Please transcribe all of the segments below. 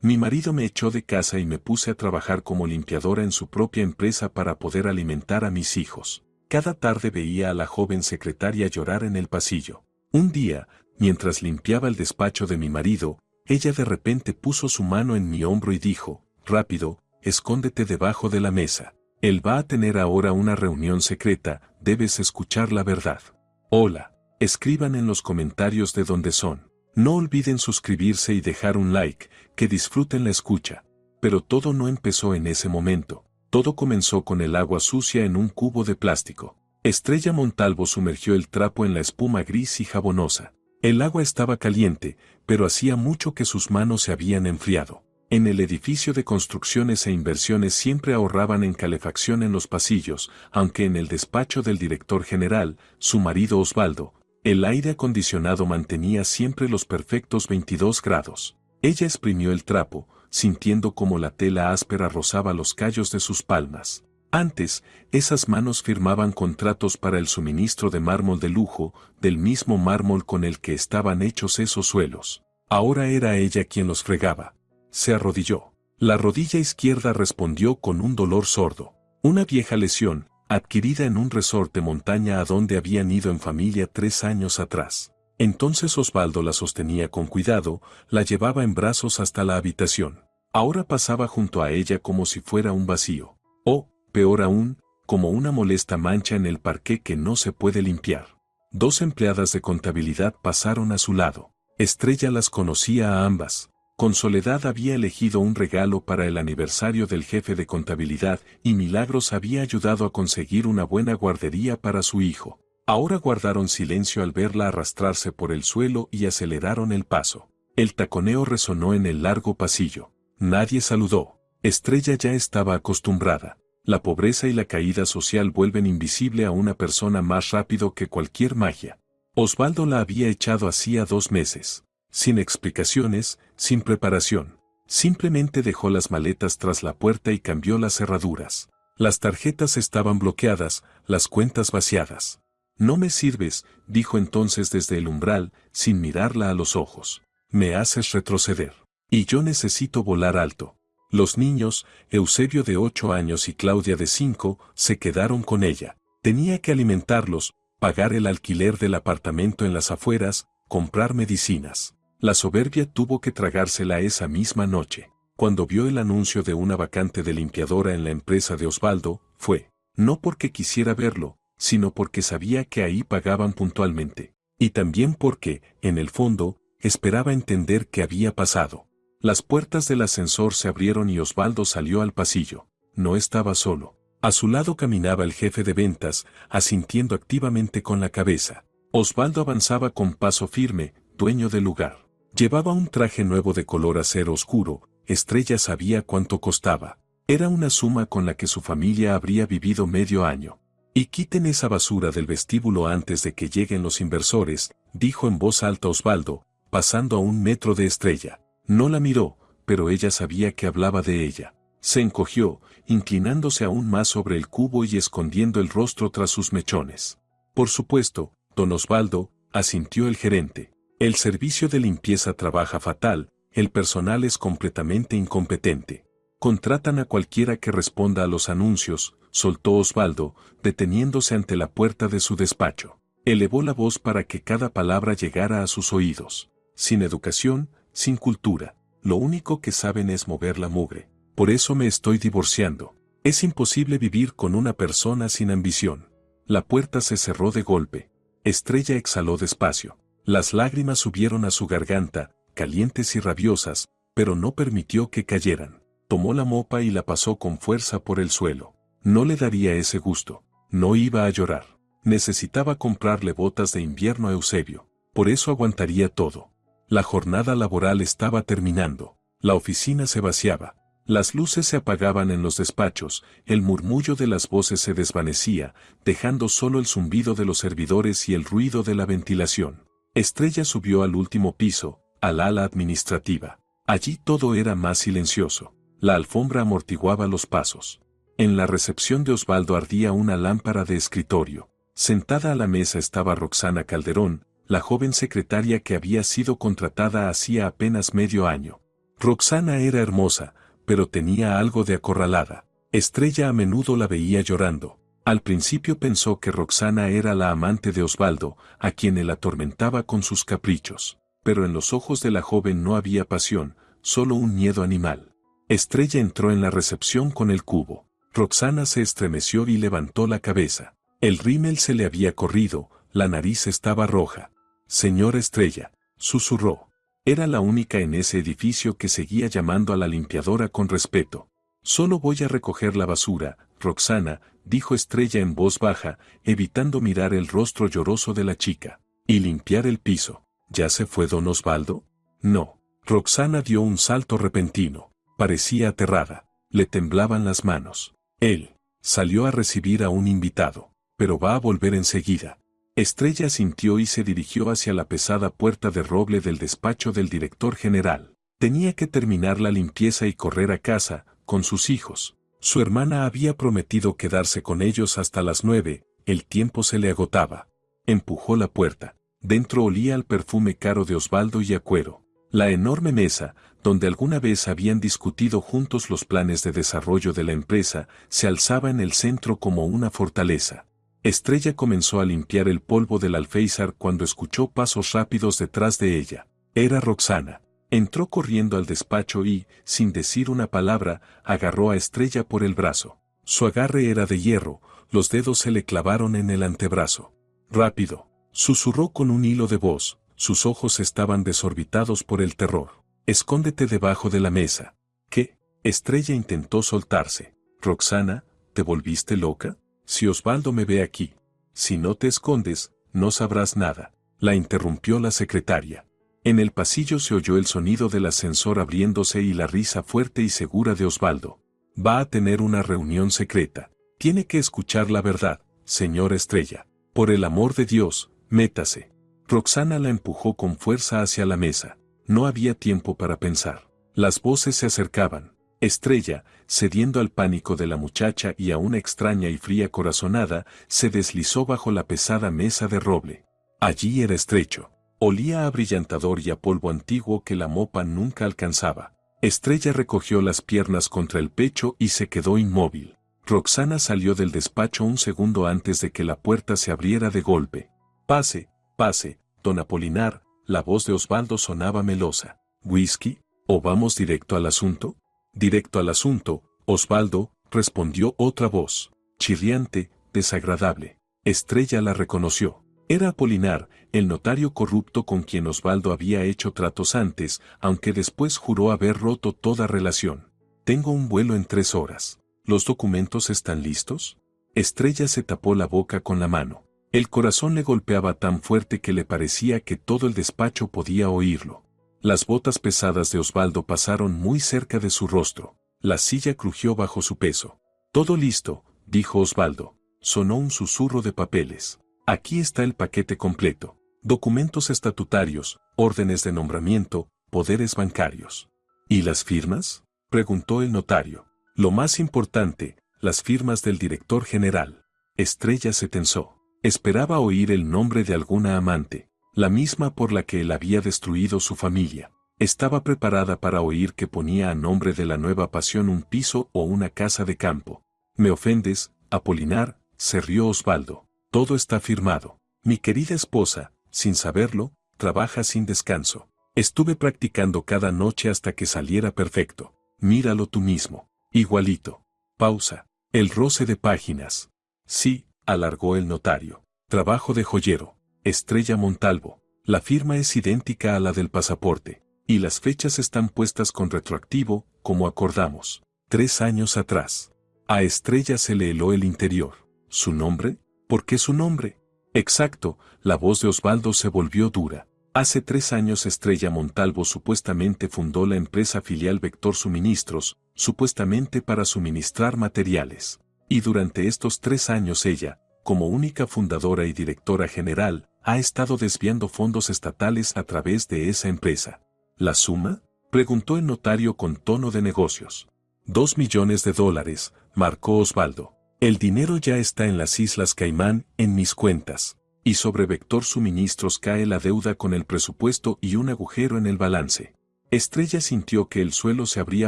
Mi marido me echó de casa y me puse a trabajar como limpiadora en su propia empresa para poder alimentar a mis hijos. Cada tarde veía a la joven secretaria llorar en el pasillo. Un día, mientras limpiaba el despacho de mi marido, ella de repente puso su mano en mi hombro y dijo, «Rápido, escóndete debajo de la mesa. Él va a tener ahora una reunión secreta, debes escuchar la verdad». Hola, escriban en los comentarios de dónde son. No olviden suscribirse y dejar un like, que disfruten la escucha. Pero todo no empezó en ese momento. Todo comenzó con el agua sucia en un cubo de plástico. Estrella Montalvo sumergió el trapo en la espuma gris y jabonosa. El agua estaba caliente, pero hacía mucho que sus manos se habían enfriado. En el edificio de construcciones e inversiones siempre ahorraban en calefacción en los pasillos, aunque en el despacho del director general, su marido Osvaldo, el aire acondicionado mantenía siempre los perfectos 22 grados. Ella exprimió el trapo, sintiendo cómo la tela áspera rozaba los callos de sus palmas. Antes, esas manos firmaban contratos para el suministro de mármol de lujo, del mismo mármol con el que estaban hechos esos suelos. Ahora era ella quien los fregaba. Se arrodilló. La rodilla izquierda respondió con un dolor sordo. Una vieja lesión, adquirida en un resort de montaña a donde habían ido en familia 3 años atrás. Entonces Osvaldo la sostenía con cuidado, la llevaba en brazos hasta la habitación. Ahora pasaba junto a ella como si fuera un vacío. O, peor aún, como una molesta mancha en el parqué que no se puede limpiar. 2 empleadas de contabilidad pasaron a su lado. Estrella las conocía a ambas. Con Soledad había elegido un regalo para el aniversario del jefe de contabilidad y Milagros había ayudado a conseguir una buena guardería para su hijo. Ahora guardaron silencio al verla arrastrarse por el suelo y aceleraron el paso. El taconeo resonó en el largo pasillo. Nadie saludó. Estrella ya estaba acostumbrada. La pobreza y la caída social vuelven invisible a una persona más rápido que cualquier magia. Osvaldo la había echado hacía 2 meses. Sin explicaciones, sin preparación. Simplemente dejó las maletas tras la puerta y cambió las cerraduras. Las tarjetas estaban bloqueadas, las cuentas vaciadas. «No me sirves», dijo entonces desde el umbral, sin mirarla a los ojos. «Me haces retroceder. Y yo necesito volar alto». Los niños, Eusebio de 8 años y Claudia de 5, se quedaron con ella. Tenía que alimentarlos, pagar el alquiler del apartamento en las afueras, comprar medicinas. La soberbia tuvo que tragársela esa misma noche. Cuando vio el anuncio de una vacante de limpiadora en la empresa de Osvaldo, fue, no porque quisiera verlo, sino porque sabía que ahí pagaban puntualmente. Y también porque, en el fondo, esperaba entender qué había pasado. Las puertas del ascensor se abrieron y Osvaldo salió al pasillo. No estaba solo. A su lado caminaba el jefe de ventas, asintiendo activamente con la cabeza. Osvaldo avanzaba con paso firme, dueño del lugar. Llevaba un traje nuevo de color acero oscuro, Estrella sabía cuánto costaba. Era una suma con la que su familia habría vivido medio año. «Y quiten esa basura del vestíbulo antes de que lleguen los inversores», dijo en voz alta Osvaldo, pasando a 1 metro de Estrella. No la miró, pero ella sabía que hablaba de ella. Se encogió, inclinándose aún más sobre el cubo y escondiendo el rostro tras sus mechones. «Por supuesto, don Osvaldo», asintió el gerente. «El servicio de limpieza trabaja fatal, el personal es completamente incompetente. Contratan a cualquiera que responda a los anuncios», soltó Osvaldo, deteniéndose ante la puerta de su despacho. Elevó la voz para que cada palabra llegara a sus oídos. «Sin educación, sin cultura, lo único que saben es mover la mugre. Por eso me estoy divorciando. Es imposible vivir con una persona sin ambición». La puerta se cerró de golpe. Estrella exhaló despacio. Las lágrimas subieron a su garganta, calientes y rabiosas, pero no permitió que cayeran. Tomó la mopa y la pasó con fuerza por el suelo. No le daría ese gusto. No iba a llorar. Necesitaba comprarle botas de invierno a Eusebio. Por eso aguantaría todo. La jornada laboral estaba terminando. La oficina se vaciaba. Las luces se apagaban en los despachos, el murmullo de las voces se desvanecía, dejando solo el zumbido de los servidores y el ruido de la ventilación. Estrella subió al último piso, al ala administrativa. Allí todo era más silencioso. La alfombra amortiguaba los pasos. En la recepción de Osvaldo ardía una lámpara de escritorio. Sentada a la mesa estaba Roxana Calderón, la joven secretaria que había sido contratada hacía apenas medio año. Roxana era hermosa, pero tenía algo de acorralada. Estrella a menudo la veía llorando. Al principio pensó que Roxana era la amante de Osvaldo, a quien él atormentaba con sus caprichos. Pero en los ojos de la joven no había pasión, solo un miedo animal. Estrella entró en la recepción con el cubo. Roxana se estremeció y levantó la cabeza. El rímel se le había corrido, la nariz estaba roja. Señor Estrella, susurró. Era la única en ese edificio que seguía llamando a la limpiadora con respeto. Solo voy a recoger la basura, Roxana, dijo Estrella en voz baja, evitando mirar el rostro lloroso de la chica. Y limpiar el piso. ¿Ya se fue don Osvaldo? No. Roxana dio un salto repentino. Parecía aterrada. Le temblaban las manos. Él salió a recibir a un invitado, pero va a volver enseguida. Estrella sintió y se dirigió hacia la pesada puerta de roble del despacho del director general. Tenía que terminar la limpieza y correr a casa, con sus hijos. Su hermana había prometido quedarse con ellos hasta las 9, el tiempo se le agotaba. Empujó la puerta. Dentro olía al perfume caro de Osvaldo y a cuero. La enorme mesa, donde alguna vez habían discutido juntos los planes de desarrollo de la empresa, se alzaba en el centro como una fortaleza. Estrella comenzó a limpiar el polvo del alféizar cuando escuchó pasos rápidos detrás de ella. Era Roxana. Entró corriendo al despacho y, sin decir una palabra, agarró a Estrella por el brazo. Su agarre era de hierro, los dedos se le clavaron en el antebrazo. Rápido, susurró con un hilo de voz, sus ojos estaban desorbitados por el terror. Escóndete debajo de la mesa. ¿Qué? Estrella intentó soltarse. Roxana, ¿te volviste loca? Si Osvaldo me ve aquí. Si no te escondes, no sabrás nada. La interrumpió la secretaria. En el pasillo se oyó el sonido del ascensor abriéndose y la risa fuerte y segura de Osvaldo. Va a tener una reunión secreta. Tiene que escuchar la verdad, señor Estrella. Por el amor de Dios, métase. Roxana la empujó con fuerza hacia la mesa. No había tiempo para pensar. Las voces se acercaban. Estrella, cediendo al pánico de la muchacha y a una extraña y fría corazonada, se deslizó bajo la pesada mesa de roble. Allí era estrecho. Olía a brillantador y a polvo antiguo que la mopa nunca alcanzaba. Estrella recogió las piernas contra el pecho y se quedó inmóvil. Roxana salió del despacho un segundo antes de que la puerta se abriera de golpe. Pase, pase, don Apolinar, la voz de Osvaldo sonaba melosa. ¿Whisky? ¿O vamos directo al asunto? Directo al asunto, Osvaldo, respondió otra voz, chirriante, desagradable. Estrella la reconoció. Era Apolinar, el notario corrupto con quien Osvaldo había hecho tratos antes, aunque después juró haber roto toda relación. Tengo un vuelo en 3 horas. ¿Los documentos están listos? Estrella se tapó la boca con la mano. El corazón le golpeaba tan fuerte que le parecía que todo el despacho podía oírlo. Las botas pesadas de Osvaldo pasaron muy cerca de su rostro. La silla crujió bajo su peso. Todo listo, dijo Osvaldo. Sonó un susurro de papeles. Aquí está el paquete completo. Documentos estatutarios, órdenes de nombramiento, poderes bancarios. ¿Y las firmas? Preguntó el notario. Lo más importante, las firmas del director general. Estrella se tensó. Esperaba oír el nombre de alguna amante, la misma por la que él había destruido su familia. Estaba preparada para oír que ponía a nombre de la nueva pasión un piso o una casa de campo. Me ofendes, Apolinar, se rió Osvaldo. Todo está firmado. Mi querida esposa, sin saberlo, trabaja sin descanso. Estuve practicando cada noche hasta que saliera perfecto. Míralo tú mismo. Igualito. Pausa. El roce de páginas. Sí, alargó el notario. Trabajo de joyero. Estrella Montalvo. La firma es idéntica a la del pasaporte. Y las fechas están puestas con retroactivo, como acordamos. 3 años atrás. A Estrella se le heló el interior. ¿Su nombre? ¿Por qué su nombre? Exacto, la voz de Osvaldo se volvió dura. Hace 3 años Estrella Montalvo supuestamente fundó la empresa filial Vector Suministros, supuestamente para suministrar materiales. Y durante estos 3 años ella, como única fundadora y directora general, ha estado desviando fondos estatales a través de esa empresa. ¿La suma? Preguntó el notario con tono de negocios. $2 millones, marcó Osvaldo. El dinero ya está en las Islas Caimán, en mis cuentas. Y sobre Vector Suministros cae la deuda con el presupuesto y un agujero en el balance. Estrella sintió que el suelo se abría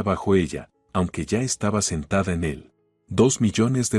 bajo ella, aunque ya estaba sentada en él. $2 millones.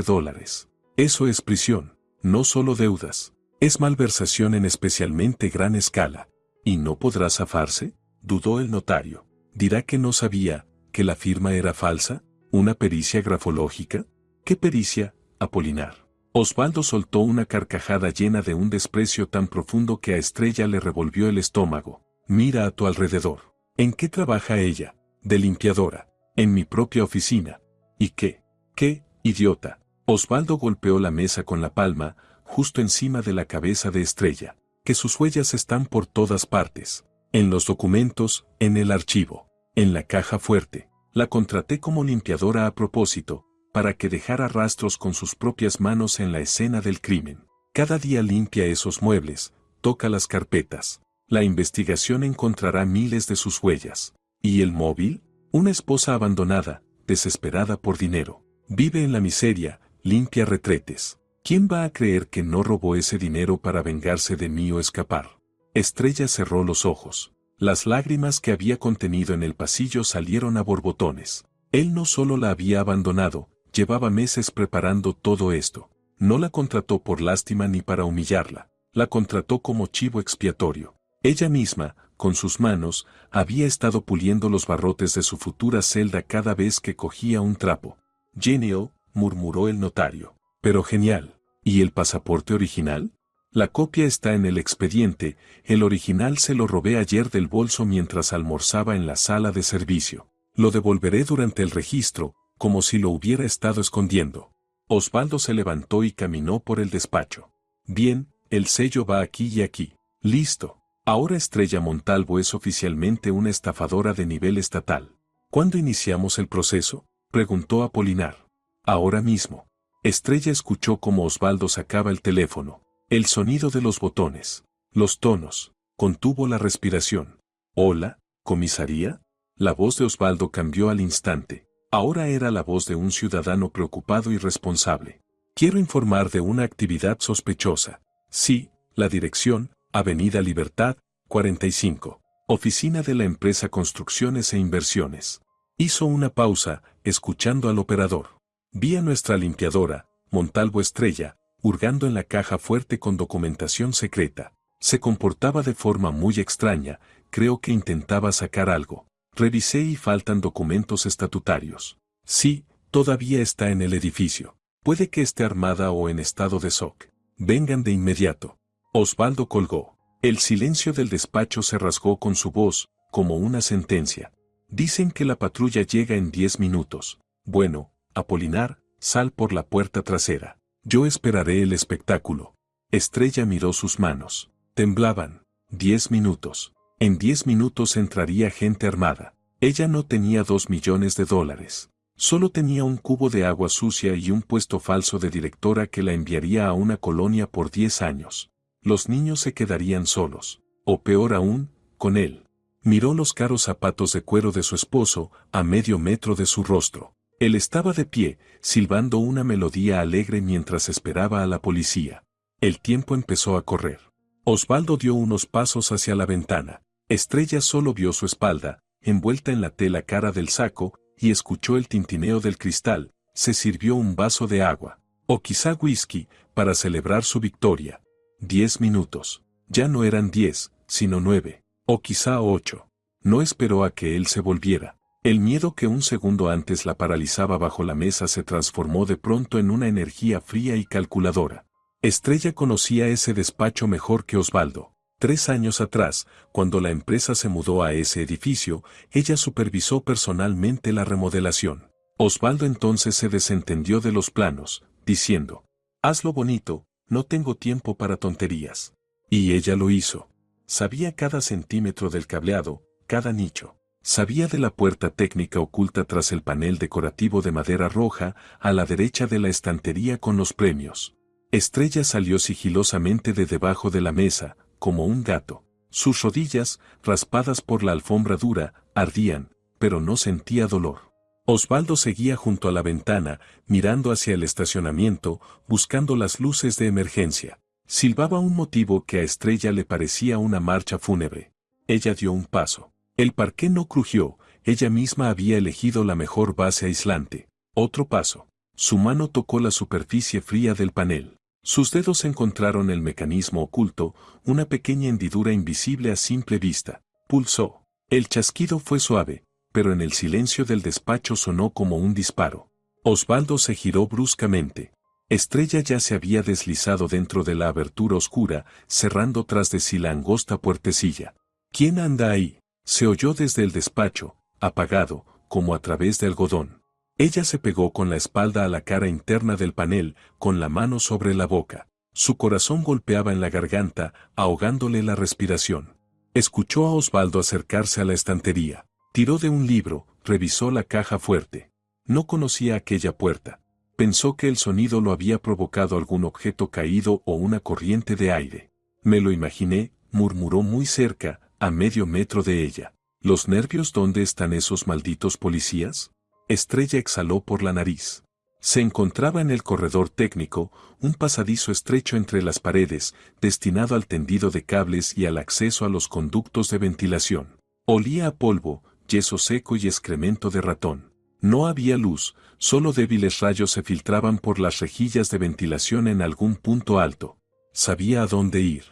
Eso es prisión, no solo deudas. Es malversación en especialmente gran escala. ¿Y no podrá zafarse?, dudó el notario. ¿Dirá que no sabía, que la firma era falsa? ¿Una pericia grafológica? ¿Qué pericia, Apolinar? Osvaldo soltó una carcajada llena de un desprecio tan profundo que a Estrella le revolvió el estómago. Mira a tu alrededor. ¿En qué trabaja ella? De limpiadora. En mi propia oficina. ¿Y qué? ¿Qué, idiota? Osvaldo golpeó la mesa con la palma, justo encima de la cabeza de Estrella. Que sus huellas están por todas partes. En los documentos, en el archivo, en la caja fuerte. La contraté como limpiadora a propósito, para que dejara rastros con sus propias manos en la escena del crimen. Cada día limpia esos muebles, toca las carpetas. La investigación encontrará miles de sus huellas. ¿Y el móvil? Una esposa abandonada, desesperada por dinero. Vive en la miseria, limpia retretes. ¿Quién va a creer que no robó ese dinero para vengarse de mí o escapar? Estrella cerró los ojos. Las lágrimas que había contenido en el pasillo salieron a borbotones. Él no solo la había abandonado, llevaba meses preparando todo esto. No la contrató por lástima ni para humillarla. La contrató como chivo expiatorio. Ella misma, con sus manos, había estado puliendo los barrotes de su futura celda cada vez que cogía un trapo. Genial, murmuró el notario. Pero genial. ¿Y el pasaporte original? La copia está en el expediente, el original se lo robé ayer del bolso mientras almorzaba en la sala de servicio. Lo devolveré durante el registro, como si lo hubiera estado escondiendo. Osvaldo se levantó y caminó por el despacho. Bien, el sello va aquí y aquí. Listo. Ahora Estrella Montalvo es oficialmente una estafadora de nivel estatal. ¿Cuándo iniciamos el proceso?, preguntó Apolinar. Ahora mismo. Estrella escuchó cómo Osvaldo sacaba el teléfono. El sonido de los botones. Los tonos. Contuvo la respiración. Hola, ¿comisaría? La voz de Osvaldo cambió al instante. Ahora era la voz de un ciudadano preocupado y responsable. Quiero informar de una actividad sospechosa. Sí, la dirección, Avenida Libertad, 45. Oficina de la empresa Construcciones e Inversiones. Hizo una pausa, escuchando al operador. Vi a nuestra limpiadora, Montalvo Estrella, hurgando en la caja fuerte con documentación secreta. Se comportaba de forma muy extraña, creo que intentaba sacar algo. Revisé y faltan documentos estatutarios. Sí, todavía está en el edificio. Puede que esté armada o en estado de shock. Vengan de inmediato. Osvaldo colgó. El silencio del despacho se rasgó con su voz, como una sentencia. Dicen que la patrulla llega en 10 minutos. Bueno, Apolinar, sal por la puerta trasera. Yo esperaré el espectáculo. Estrella miró sus manos. Temblaban. 10 minutos. En 10 minutos entraría gente armada. Ella no tenía $2 millones. Solo tenía un cubo de agua sucia y un puesto falso de directora que la enviaría a una colonia por 10 años. Los niños se quedarían solos. O peor aún, con él. Miró los caros zapatos de cuero de su esposo, a medio metro de su rostro. Él estaba de pie, silbando una melodía alegre mientras esperaba a la policía. El tiempo empezó a correr. Osvaldo dio unos pasos hacia la ventana. Estrella solo vio su espalda, envuelta en la tela cara del saco, y escuchó el tintineo del cristal. Se sirvió un vaso de agua, o quizá whisky, para celebrar su victoria. 10 minutos. Ya no eran 10, sino 9, o quizá 8. No esperó a que él se volviera. El miedo que un segundo antes la paralizaba bajo la mesa se transformó de pronto en una energía fría y calculadora. Estrella conocía ese despacho mejor que Osvaldo. 3 años atrás, cuando la empresa se mudó a ese edificio, ella supervisó personalmente la remodelación. Osvaldo entonces se desentendió de los planos, diciendo: hazlo bonito, no tengo tiempo para tonterías. Y ella lo hizo. Sabía cada centímetro del cableado, cada nicho. Sabía de la puerta técnica oculta tras el panel decorativo de madera roja, a la derecha de la estantería con los premios. Estrella salió sigilosamente de debajo de la mesa, como un gato. Sus rodillas, raspadas por la alfombra dura, ardían, pero no sentía dolor. Osvaldo seguía junto a la ventana, mirando hacia el estacionamiento, buscando las luces de emergencia. Silbaba un motivo que a Estrella le parecía una marcha fúnebre. Ella dio un paso. El parqué no crujió, ella misma había elegido la mejor base aislante. Otro paso. Su mano tocó la superficie fría del panel. Sus dedos encontraron el mecanismo oculto, una pequeña hendidura invisible a simple vista. Pulsó. El chasquido fue suave, pero en el silencio del despacho sonó como un disparo. Osvaldo se giró bruscamente. Estrella ya se había deslizado dentro de la abertura oscura, cerrando tras de sí la angosta puertecilla. ¿Quién anda ahí? Se oyó desde el despacho, apagado, como a través de algodón. Ella se pegó con la espalda a la cara interna del panel, con la mano sobre la boca. Su corazón golpeaba en la garganta, ahogándole la respiración. Escuchó a Osvaldo acercarse a la estantería. Tiró de un libro, revisó la caja fuerte. No conocía aquella puerta. Pensó que el sonido lo había provocado algún objeto caído o una corriente de aire. Me lo imaginé, murmuró muy cerca, a medio metro de ella. ¿Los nervios dónde están esos malditos policías? Estrella exhaló por la nariz. Se encontraba en el corredor técnico, un pasadizo estrecho entre las paredes, destinado al tendido de cables y al acceso a los conductos de ventilación. Olía a polvo, yeso seco y excremento de ratón. No había luz, solo débiles rayos se filtraban por las rejillas de ventilación en algún punto alto. Sabía a dónde ir.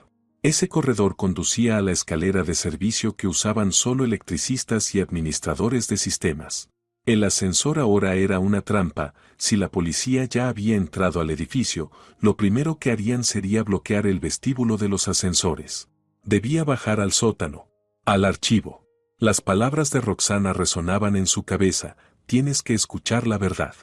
Ese corredor conducía a la escalera de servicio que usaban solo electricistas y administradores de sistemas. El ascensor ahora era una trampa. Si la policía ya había entrado al edificio, lo primero que harían sería bloquear el vestíbulo de los ascensores. Debía bajar al sótano, al archivo. Las palabras de Roxana resonaban en su cabeza: tienes que escuchar la verdad.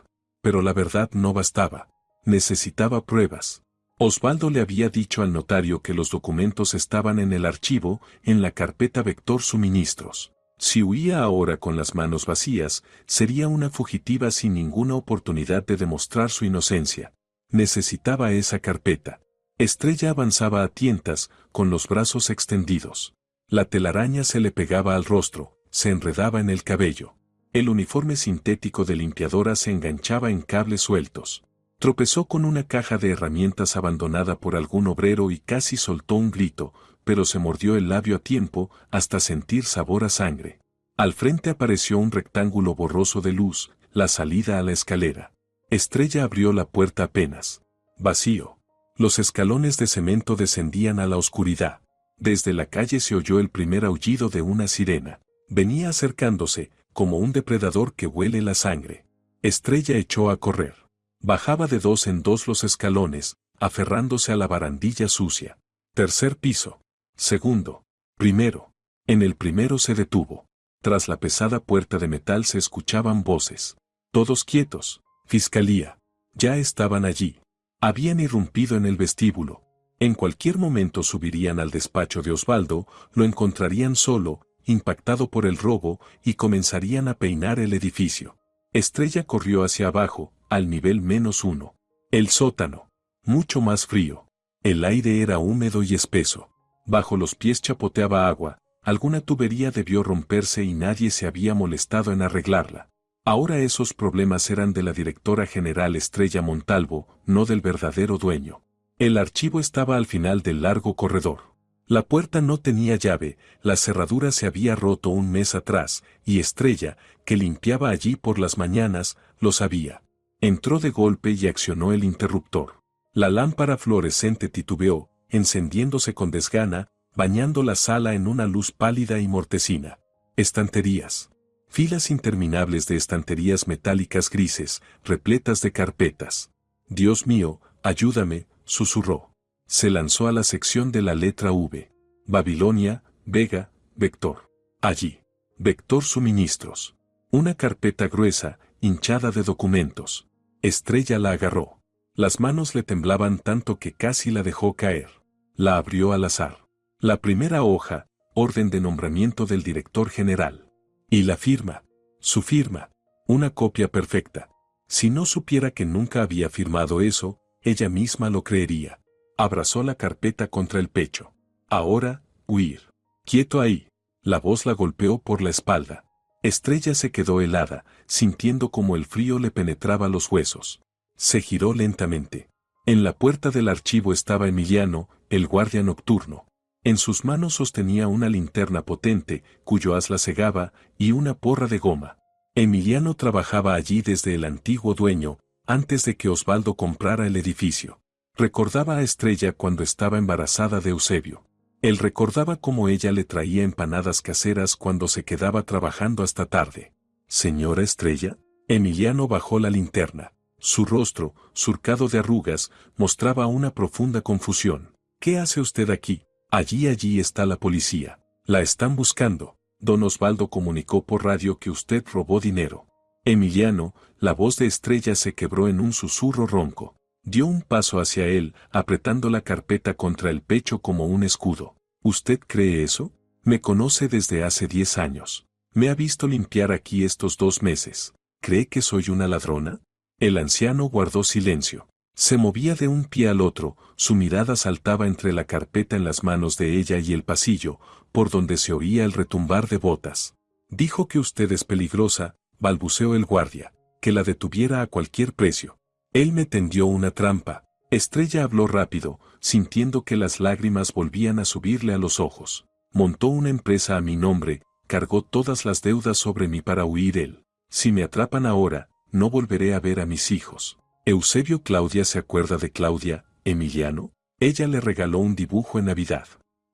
Pero la verdad no bastaba. Necesitaba pruebas. Osvaldo le había dicho al notario que los documentos estaban en el archivo, en la carpeta Vector Suministros. Si huía ahora con las manos vacías, sería una fugitiva sin ninguna oportunidad de demostrar su inocencia. Necesitaba esa carpeta. Estrella avanzaba a tientas, con los brazos extendidos. La telaraña se le pegaba al rostro, se enredaba en el cabello. El uniforme sintético de limpiadora se enganchaba en cables sueltos. Tropezó con una caja de herramientas abandonada por algún obrero y casi soltó un grito, pero se mordió el labio a tiempo, hasta sentir sabor a sangre. Al frente apareció un rectángulo borroso de luz, la salida a la escalera. Estrella abrió la puerta apenas. Vacío. Los escalones de cemento descendían a la oscuridad. Desde la calle se oyó el primer aullido de una sirena. Venía acercándose, como un depredador que huele la sangre. Estrella echó a correr. Bajaba de dos en dos los escalones, aferrándose a la barandilla sucia. Tercer piso. Segundo. Primero. En el primero se detuvo. Tras la pesada puerta de metal se escuchaban voces. Todos quietos. Fiscalía. Ya estaban allí. Habían irrumpido en el vestíbulo. En cualquier momento subirían al despacho de Osvaldo, lo encontrarían solo, impactado por el robo, y comenzarían a peinar el edificio. Estrella corrió hacia abajo, al nivel -1. El sótano. Mucho más frío. El aire era húmedo y espeso. Bajo los pies chapoteaba agua. Alguna tubería debió romperse y nadie se había molestado en arreglarla. Ahora esos problemas eran de la directora general Estrella Montalvo, no del verdadero dueño. El archivo estaba al final del largo corredor. La puerta no tenía llave, la cerradura se había roto un mes atrás, y Estrella, que limpiaba allí por las mañanas, lo sabía. Entró de golpe y accionó el interruptor. La lámpara fluorescente titubeó, encendiéndose con desgana, bañando la sala en una luz pálida y mortecina. Estanterías. Filas interminables de estanterías metálicas grises, repletas de carpetas. Dios mío, ayúdame, susurró. Se lanzó a la sección de la letra V. Babilonia, Vega, Vector. Allí. Vector Suministros. Una carpeta gruesa, hinchada de documentos. Estrella la agarró. Las manos le temblaban tanto que casi la dejó caer. La abrió al azar. La primera hoja, orden de nombramiento del director general. Y la firma. Su firma. Una copia perfecta. Si no supiera que nunca había firmado eso, ella misma lo creería. Abrazó la carpeta contra el pecho. Ahora, huir. Quieto ahí. La voz la golpeó por la espalda. Estrella se quedó helada, sintiendo como el frío le penetraba los huesos. Se giró lentamente. En la puerta del archivo estaba Emiliano, el guardia nocturno. En sus manos sostenía una linterna potente, cuyo haz la cegaba, y una porra de goma. Emiliano trabajaba allí desde el antiguo dueño, antes de que Osvaldo comprara el edificio. Recordaba a Estrella cuando estaba embarazada de Eusebio. Él recordaba cómo ella le traía empanadas caseras cuando se quedaba trabajando hasta tarde. «Señora Estrella». Emiliano bajó la linterna. Su rostro, surcado de arrugas, mostraba una profunda confusión. «¿Qué hace usted aquí?» Allí está la policía. La están buscando. Don Osvaldo comunicó por radio que usted robó dinero. Emiliano, la voz de Estrella se quebró en un susurro ronco. Dio un paso hacia él, apretando la carpeta contra el pecho como un escudo. ¿Usted cree eso? Me conoce desde hace 10 años. Me ha visto limpiar aquí estos 2 meses. ¿Cree que soy una ladrona? El anciano guardó silencio. Se movía de un pie al otro, su mirada saltaba entre la carpeta en las manos de ella y el pasillo, por donde se oía el retumbar de botas. Dijo que usted es peligrosa, balbuceó el guardia, que la detuviera a cualquier precio. Él me tendió una trampa. Estrella habló rápido, sintiendo que las lágrimas volvían a subirle a los ojos. Montó una empresa a mi nombre, cargó todas las deudas sobre mí para huir él. Si me atrapan ahora, no volveré a ver a mis hijos. Eusebio. Claudia se acuerda de Claudia, Emiliano. Ella le regaló un dibujo en Navidad.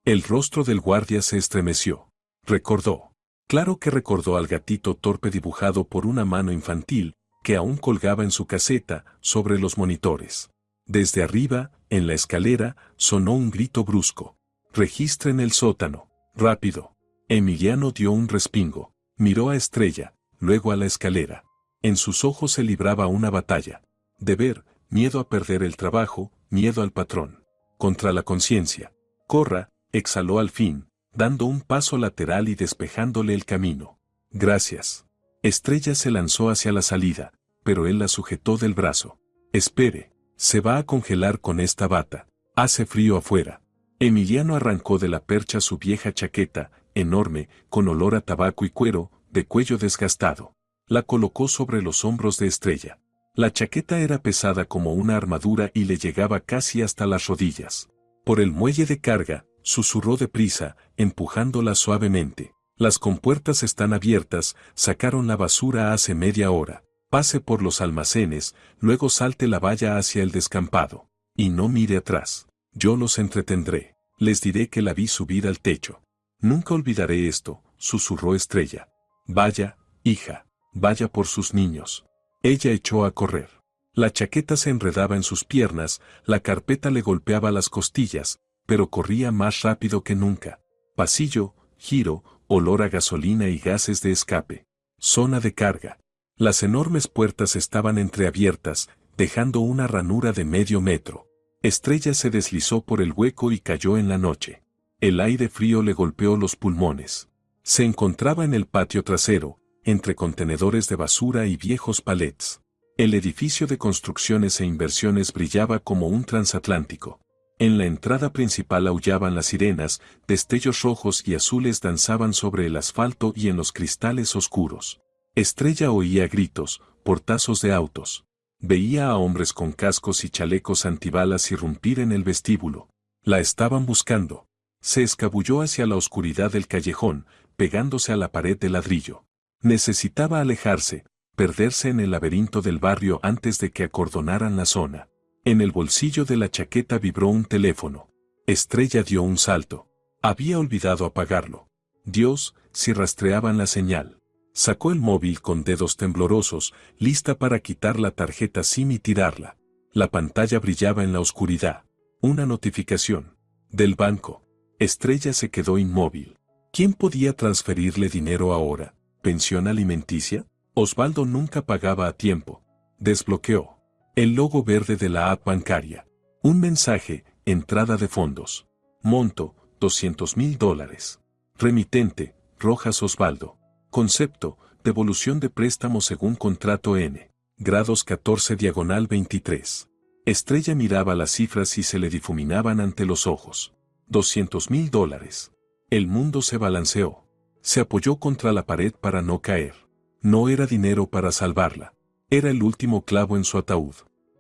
El rostro del guardia se estremeció. Recordó. Claro que recordó al gatito torpe dibujado por una mano infantil, que aún colgaba en su caseta, sobre los monitores. Desde arriba, en la escalera, sonó un grito brusco. «Registren el sótano. Rápido». Emiliano dio un respingo. Miró a Estrella, luego a la escalera. En sus ojos se libraba una batalla. Deber, miedo a perder el trabajo, miedo al patrón. Contra la conciencia. «Corra», exhaló al fin, dando un paso lateral y despejándole el camino. «Gracias». Estrella se lanzó hacia la salida, pero él la sujetó del brazo. «Espere, se va a congelar con esta bata. Hace frío afuera». Emiliano arrancó de la percha su vieja chaqueta, enorme, con olor a tabaco y cuero, de cuello desgastado. La colocó sobre los hombros de Estrella. La chaqueta era pesada como una armadura y le llegaba casi hasta las rodillas. Por el muelle de carga, susurró deprisa, empujándola suavemente. «Las compuertas están abiertas, sacaron la basura hace media hora. Pase por los almacenes, luego salte la valla hacia el descampado. Y no mire atrás. Yo los entretendré. Les diré que la vi subir al techo». «Nunca olvidaré esto», susurró Estrella. «Vaya, hija, vaya por sus niños». Ella echó a correr. La chaqueta se enredaba en sus piernas, la carpeta le golpeaba las costillas, pero corría más rápido que nunca. Pasillo, giro, olor a gasolina y gases de escape. Zona de carga. Las enormes puertas estaban entreabiertas, dejando una ranura de medio metro. Estrella se deslizó por el hueco y cayó en la noche. El aire frío le golpeó los pulmones. Se encontraba en el patio trasero, entre contenedores de basura y viejos palets. El edificio de construcciones e inversiones brillaba como un transatlántico. En la entrada principal aullaban las sirenas, destellos rojos y azules danzaban sobre el asfalto y en los cristales oscuros. Estrella oía gritos, portazos de autos. Veía a hombres con cascos y chalecos antibalas irrumpir en el vestíbulo. La estaban buscando. Se escabulló hacia la oscuridad del callejón, pegándose a la pared de ladrillo. Necesitaba alejarse, perderse en el laberinto del barrio antes de que acordonaran la zona. En el bolsillo de la chaqueta vibró un teléfono. Estrella dio un salto. Había olvidado apagarlo. Dios, si rastreaban la señal. Sacó el móvil con dedos temblorosos, lista para quitar la tarjeta SIM y tirarla. La pantalla brillaba en la oscuridad. Una notificación. Del banco. Estrella se quedó inmóvil. ¿Quién podía transferirle dinero ahora? ¿Pensión alimenticia? Osvaldo nunca pagaba a tiempo. Desbloqueó. El logo verde de la app bancaria. Un mensaje, entrada de fondos. Monto, $200,000. Remitente, Rojas Osvaldo. Concepto, devolución de préstamo según contrato N. Grados 14/23. Estrella miraba las cifras y se le difuminaban ante los ojos. $200,000. El mundo se balanceó. Se apoyó contra la pared para no caer. No era dinero para salvarla. Era el último clavo en su ataúd.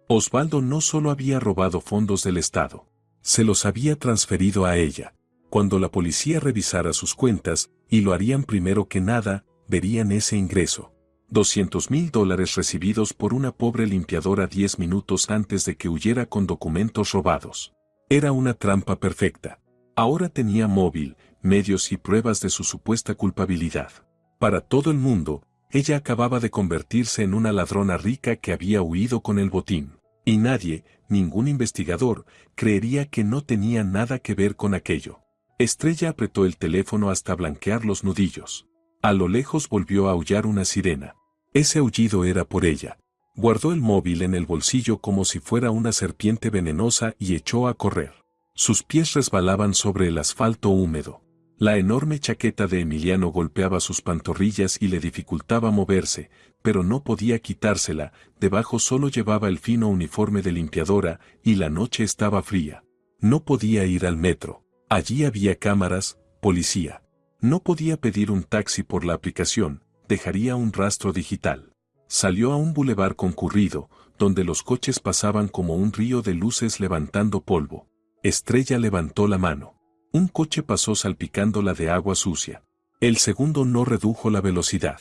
Osvaldo no solo había robado fondos del Estado. Se los había transferido a ella. Cuando la policía revisara sus cuentas, y lo harían primero que nada, verían ese ingreso. $200,000 recibidos por una pobre limpiadora 10 minutos antes de que huyera con documentos robados. Era una trampa perfecta. Ahora tenía móvil, medios y pruebas de su supuesta culpabilidad. Para todo el mundo, ella acababa de convertirse en una ladrona rica que había huido con el botín. Y nadie, ningún investigador, creería que no tenía nada que ver con aquello. Estrella apretó el teléfono hasta blanquear los nudillos. A lo lejos volvió a aullar una sirena. Ese aullido era por ella. Guardó el móvil en el bolsillo como si fuera una serpiente venenosa y echó a correr. Sus pies resbalaban sobre el asfalto húmedo. La enorme chaqueta de Emiliano golpeaba sus pantorrillas y le dificultaba moverse, pero no podía quitársela, debajo solo llevaba el fino uniforme de limpiadora y la noche estaba fría. No podía ir al metro. Allí había cámaras, policía. No podía pedir un taxi por la aplicación, dejaría un rastro digital. Salió a un bulevar concurrido, donde los coches pasaban como un río de luces levantando polvo. Estrella levantó la mano. Un coche pasó salpicándola de agua sucia. El segundo no redujo la velocidad.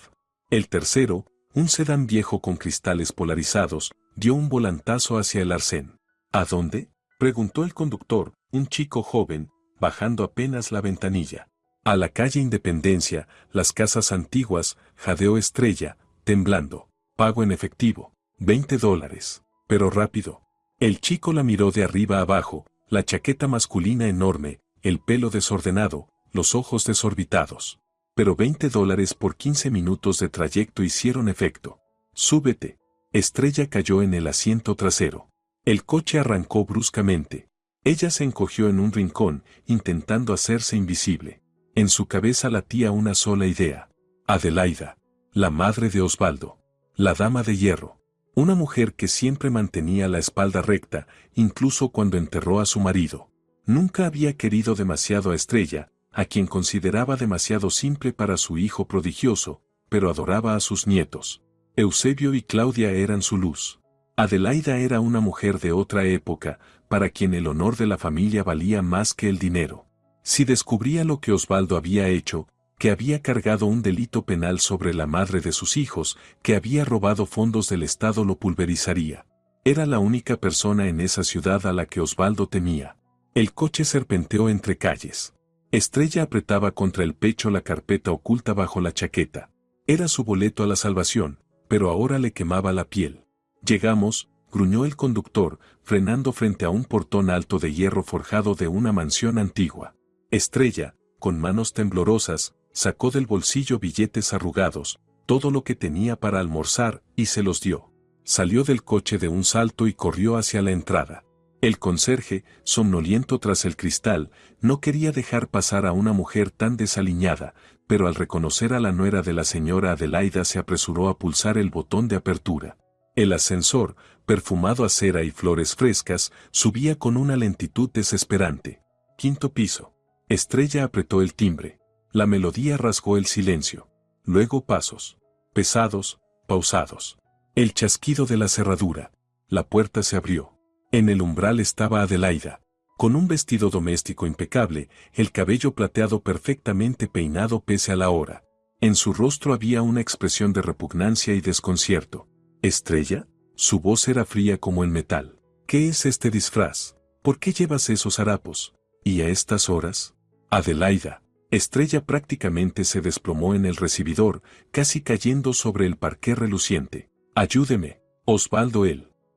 El tercero, un sedán viejo con cristales polarizados, dio un volantazo hacia el arcén. ¿A dónde?, preguntó el conductor, un chico joven, bajando apenas la ventanilla. A la calle Independencia, las casas antiguas, jadeó Estrella, temblando. Pago en efectivo, $20. Pero rápido. El chico la miró de arriba abajo, la chaqueta masculina enorme, el pelo desordenado, los ojos desorbitados. Pero $20 por 15 minutos de trayecto hicieron efecto. Súbete. Estrella cayó en el asiento trasero. El coche arrancó bruscamente. Ella se encogió en un rincón, intentando hacerse invisible. En su cabeza latía una sola idea. Adelaida, la madre de Osvaldo, la dama de hierro. Una mujer que siempre mantenía la espalda recta, incluso cuando enterró a su marido. Nunca había querido demasiado a Estrella, a quien consideraba demasiado simple para su hijo prodigioso, pero adoraba a sus nietos. Eusebio y Claudia eran su luz. Adelaida era una mujer de otra época, para quien el honor de la familia valía más que el dinero. Si descubría lo que Osvaldo había hecho, que había cargado un delito penal sobre la madre de sus hijos, que había robado fondos del Estado, lo pulverizaría. Era la única persona en esa ciudad a la que Osvaldo temía. El coche serpenteó entre calles. Estrella apretaba contra el pecho la carpeta oculta bajo la chaqueta. Era su boleto a la salvación, pero ahora le quemaba la piel. Llegamos, gruñó el conductor, frenando frente a un portón alto de hierro forjado de una mansión antigua. Estrella, con manos temblorosas, sacó del bolsillo billetes arrugados, todo lo que tenía para almorzar, y se los dio. Salió del coche de un salto y corrió hacia la entrada. El conserje, somnoliento tras el cristal, no quería dejar pasar a una mujer tan desaliñada, pero al reconocer a la nuera de la señora Adelaida se apresuró a pulsar el botón de apertura. El ascensor, perfumado a cera y flores frescas, subía con una lentitud desesperante. 5º piso. Estrella apretó el timbre. La melodía rasgó el silencio. Luego pasos. Pesados, pausados. El chasquido de la cerradura. La puerta se abrió. En el umbral estaba Adelaida, con un vestido doméstico impecable, el cabello plateado perfectamente peinado pese a la hora. En su rostro había una expresión de repugnancia y desconcierto. ¿Estrella? Su voz era fría como el metal. ¿Qué es este disfraz? ¿Por qué llevas esos harapos? ¿Y a estas horas? Adelaida. Estrella prácticamente se desplomó en el recibidor, casi cayendo sobre el parqué reluciente. Ayúdeme, Osvaldo.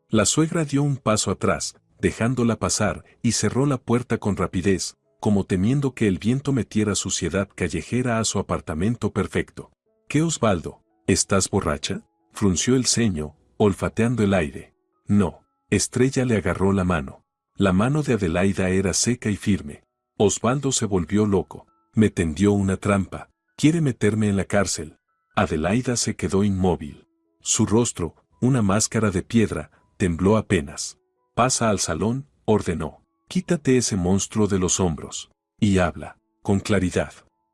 La suegra dio un paso atrás, dejándola pasar, y cerró la puerta con rapidez, como temiendo que el viento metiera suciedad callejera a su apartamento perfecto. ¿Qué, Osvaldo? ¿Estás borracha? Frunció el ceño, olfateando el aire. No. Estrella le agarró la mano. La mano de Adelaida era seca y firme. Osvaldo se volvió loco. Me tendió una trampa. Quiere meterme en la cárcel. Adelaida se quedó inmóvil. Su rostro, una máscara de piedra, tembló apenas. Pasa al salón, ordenó. Quítate ese monstruo de los hombros. Y habla, con claridad.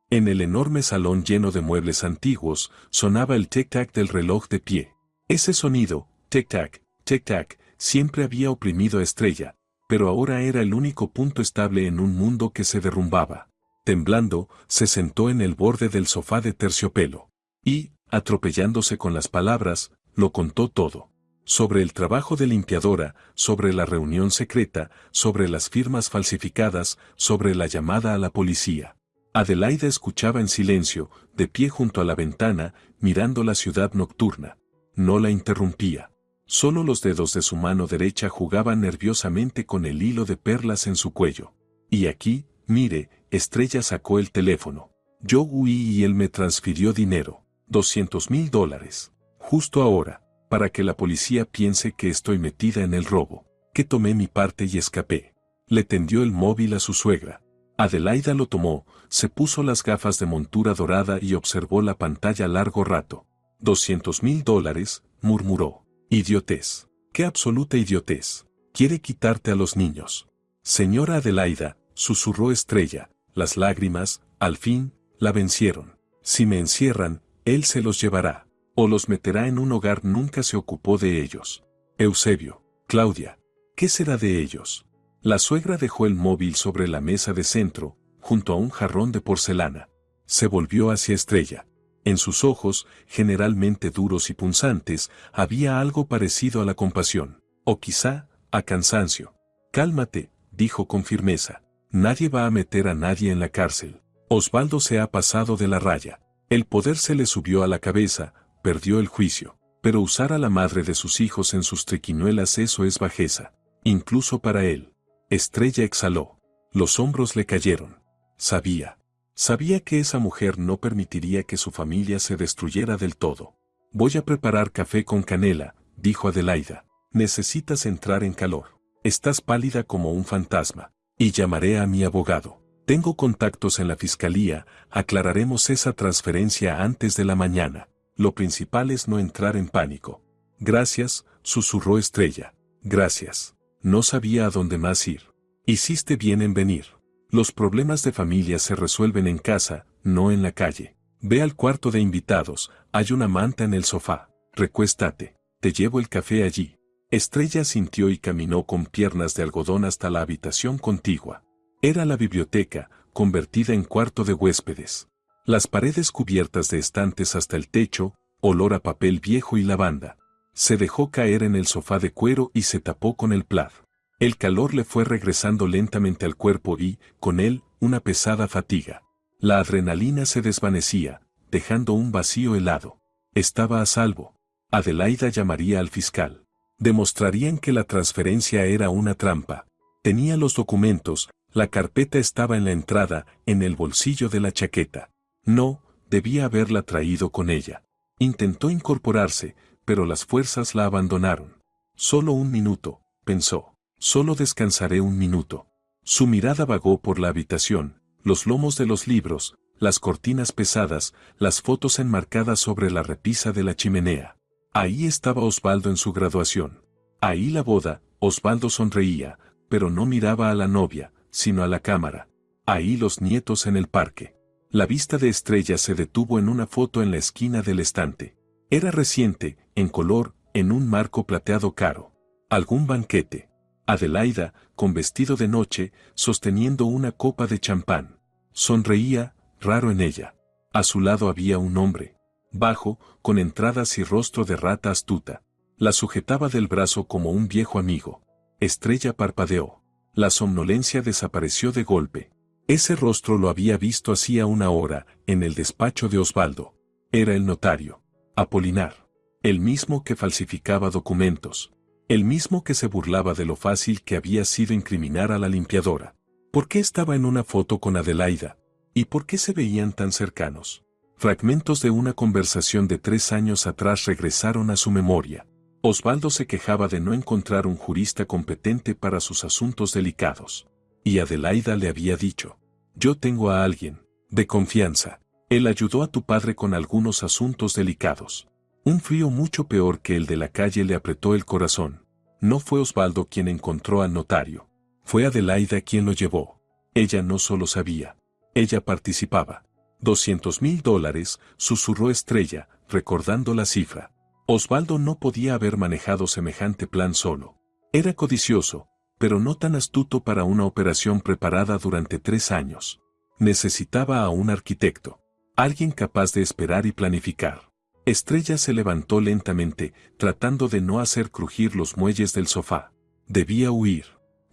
En el enorme salón lleno de muebles antiguos, sonaba el tic-tac del reloj de pie. Ese sonido, tic-tac, tic-tac, siempre había oprimido a Estrella, pero ahora era el único punto estable en un mundo que se derrumbaba. Temblando, se sentó en el borde del sofá de terciopelo. Y, atropellándose con las palabras, lo contó todo. Sobre el trabajo de limpiadora, sobre la reunión secreta, sobre las firmas falsificadas, sobre la llamada a la policía. Adelaida escuchaba en silencio, de pie junto a la ventana, mirando la ciudad nocturna. No la interrumpía. Solo los dedos de su mano derecha jugaban nerviosamente con el hilo de perlas en su cuello. Y aquí, mire, Estrella sacó el teléfono. Yo huí y él me transfirió dinero. $200,000. Justo ahora, para que la policía piense que estoy metida en el robo, que tomé mi parte y escapé. Le tendió el móvil a su suegra. Adelaida lo tomó, se puso las gafas de montura dorada y observó la pantalla largo rato. $200,000, murmuró. Idiotez. ¡Qué absoluta idiotez! Quiere quitarte a los niños. Señora Adelaida, susurró Estrella, las lágrimas, al fin, la vencieron. Si me encierran, él se los llevará. O los meterá en un hogar. Nunca se ocupó de ellos. Eusebio, Claudia, ¿qué será de ellos? La suegra dejó el móvil sobre la mesa de centro, junto a un jarrón de porcelana. Se volvió hacia Estrella. En sus ojos, generalmente duros y punzantes, había algo parecido a la compasión, o quizá, a cansancio. Cálmate, dijo con firmeza. Nadie va a meter a nadie en la cárcel. Osvaldo se ha pasado de la raya. El poder se le subió a la cabeza, perdió el juicio. Pero usar a la madre de sus hijos en sus triquiñuelas, eso es bajeza. Incluso para él. Estrella exhaló. Los hombros le cayeron. Sabía que esa mujer no permitiría que su familia se destruyera del todo. Voy a preparar café con canela, dijo Adelaida. Necesitas entrar en calor. Estás pálida como un fantasma. Y llamaré a mi abogado. Tengo contactos en la fiscalía, aclararemos esa transferencia antes de la mañana. Lo principal es no entrar en pánico. Gracias, susurró Estrella. Gracias. No sabía a dónde más ir. Hiciste bien en venir. Los problemas de familia se resuelven en casa, no en la calle. Ve al cuarto de invitados, hay una manta en el sofá. Recuéstate. Te llevo el café allí. Estrella sintió y caminó con piernas de algodón hasta la habitación contigua. Era la biblioteca, convertida en cuarto de huéspedes. Las paredes cubiertas de estantes hasta el techo, olor a papel viejo y lavanda. Se dejó caer en el sofá de cuero y se tapó con el plaid. El calor le fue regresando lentamente al cuerpo y, con él, una pesada fatiga. La adrenalina se desvanecía, dejando un vacío helado. Estaba a salvo. Adelaida llamaría al fiscal. Demostrarían que la transferencia era una trampa. Tenía los documentos, la carpeta estaba en la entrada, en el bolsillo de la chaqueta. No, debía haberla traído con ella. Intentó incorporarse, pero las fuerzas la abandonaron. Solo un minuto, pensó. Solo descansaré un minuto. Su mirada vagó por la habitación, los lomos de los libros, las cortinas pesadas, las fotos enmarcadas sobre la repisa de la chimenea. Ahí estaba Osvaldo en su graduación. Ahí la boda, Osvaldo sonreía, pero no miraba a la novia, sino a la cámara. Ahí los nietos en el parque. La vista de Estrella se detuvo en una foto en la esquina del estante. Era reciente, en color, en un marco plateado caro. Algún banquete. Adelaida, con vestido de noche, sosteniendo una copa de champán. Sonreía, raro en ella. A su lado había un hombre. Bajo, con entradas y rostro de rata astuta. La sujetaba del brazo como un viejo amigo. Estrella parpadeó. La somnolencia desapareció de golpe. Ese rostro lo había visto hacía una hora, en el despacho de Osvaldo. Era el notario. Apolinar. El mismo que falsificaba documentos. El mismo que se burlaba de lo fácil que había sido incriminar a la limpiadora. ¿Por qué estaba en una foto con Adelaida? ¿Y por qué se veían tan cercanos? Fragmentos de una conversación de 3 años atrás regresaron a su memoria. Osvaldo se quejaba de no encontrar un jurista competente para sus asuntos delicados. Y Adelaida le había dicho: yo tengo a alguien, de confianza. Él ayudó a tu padre con algunos asuntos delicados. Un frío mucho peor que el de la calle le apretó el corazón. No fue Osvaldo quien encontró al notario. Fue Adelaida quien lo llevó. Ella no solo sabía. Ella participaba. $200,000, susurró Estrella, recordando la cifra. Osvaldo no podía haber manejado semejante plan solo. Era codicioso, pero no tan astuto para una operación preparada durante 3 años. Necesitaba a un arquitecto. Alguien capaz de esperar y planificar. Estrella se levantó lentamente, tratando de no hacer crujir los muelles del sofá. Debía huir.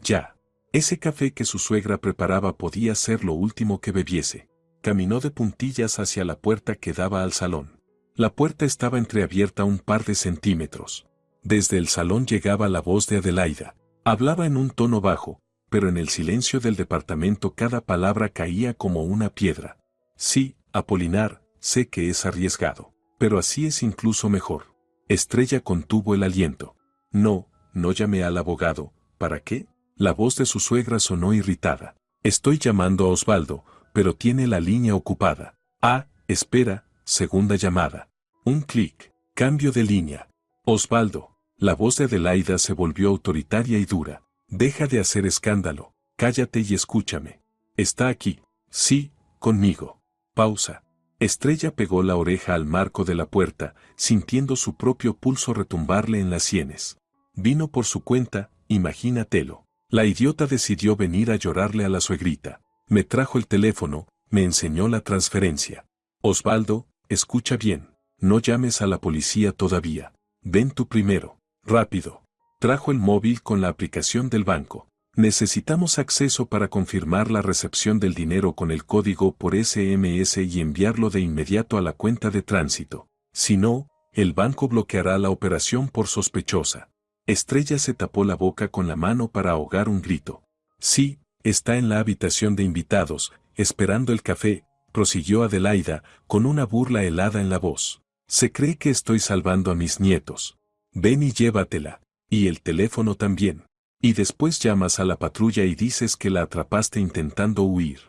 Ya. Ese café que su suegra preparaba podía ser lo último que bebiese. Caminó de puntillas hacia la puerta que daba al salón. La puerta estaba entreabierta un par de centímetros. Desde el salón llegaba la voz de Adelaida. Hablaba en un tono bajo, pero en el silencio del departamento cada palabra caía como una piedra. Sí, Apolinar, sé que es arriesgado, pero así es incluso mejor. Estrella contuvo el aliento. No, no llamé al abogado, ¿para qué? La voz de su suegra sonó irritada. Estoy llamando a Osvaldo, pero tiene la línea ocupada. Ah, espera, segunda llamada. Un clic, cambio de línea. Osvaldo, la voz de Adelaida se volvió autoritaria y dura. Deja de hacer escándalo, cállate y escúchame. Está aquí, sí, conmigo. Pausa. Estrella pegó la oreja al marco de la puerta, sintiendo su propio pulso retumbarle en las sienes. Vino por su cuenta, imagínatelo. La idiota decidió venir a llorarle a la suegrita. Me trajo el teléfono, me enseñó la transferencia. Osvaldo, escucha bien, no llames a la policía todavía. Ven tú primero. Rápido. Trajo el móvil con la aplicación del banco. Necesitamos acceso para confirmar la recepción del dinero con el código por SMS y enviarlo de inmediato a la cuenta de tránsito. Si no, el banco bloqueará la operación por sospechosa. Estrella se tapó la boca con la mano para ahogar un grito. Sí, está en la habitación de invitados, esperando el café, prosiguió Adelaida, con una burla helada en la voz. Se cree que estoy salvando a mis nietos. Ven y llévatela. Y el teléfono también. Y después llamas a la patrulla y dices que la atrapaste intentando huir.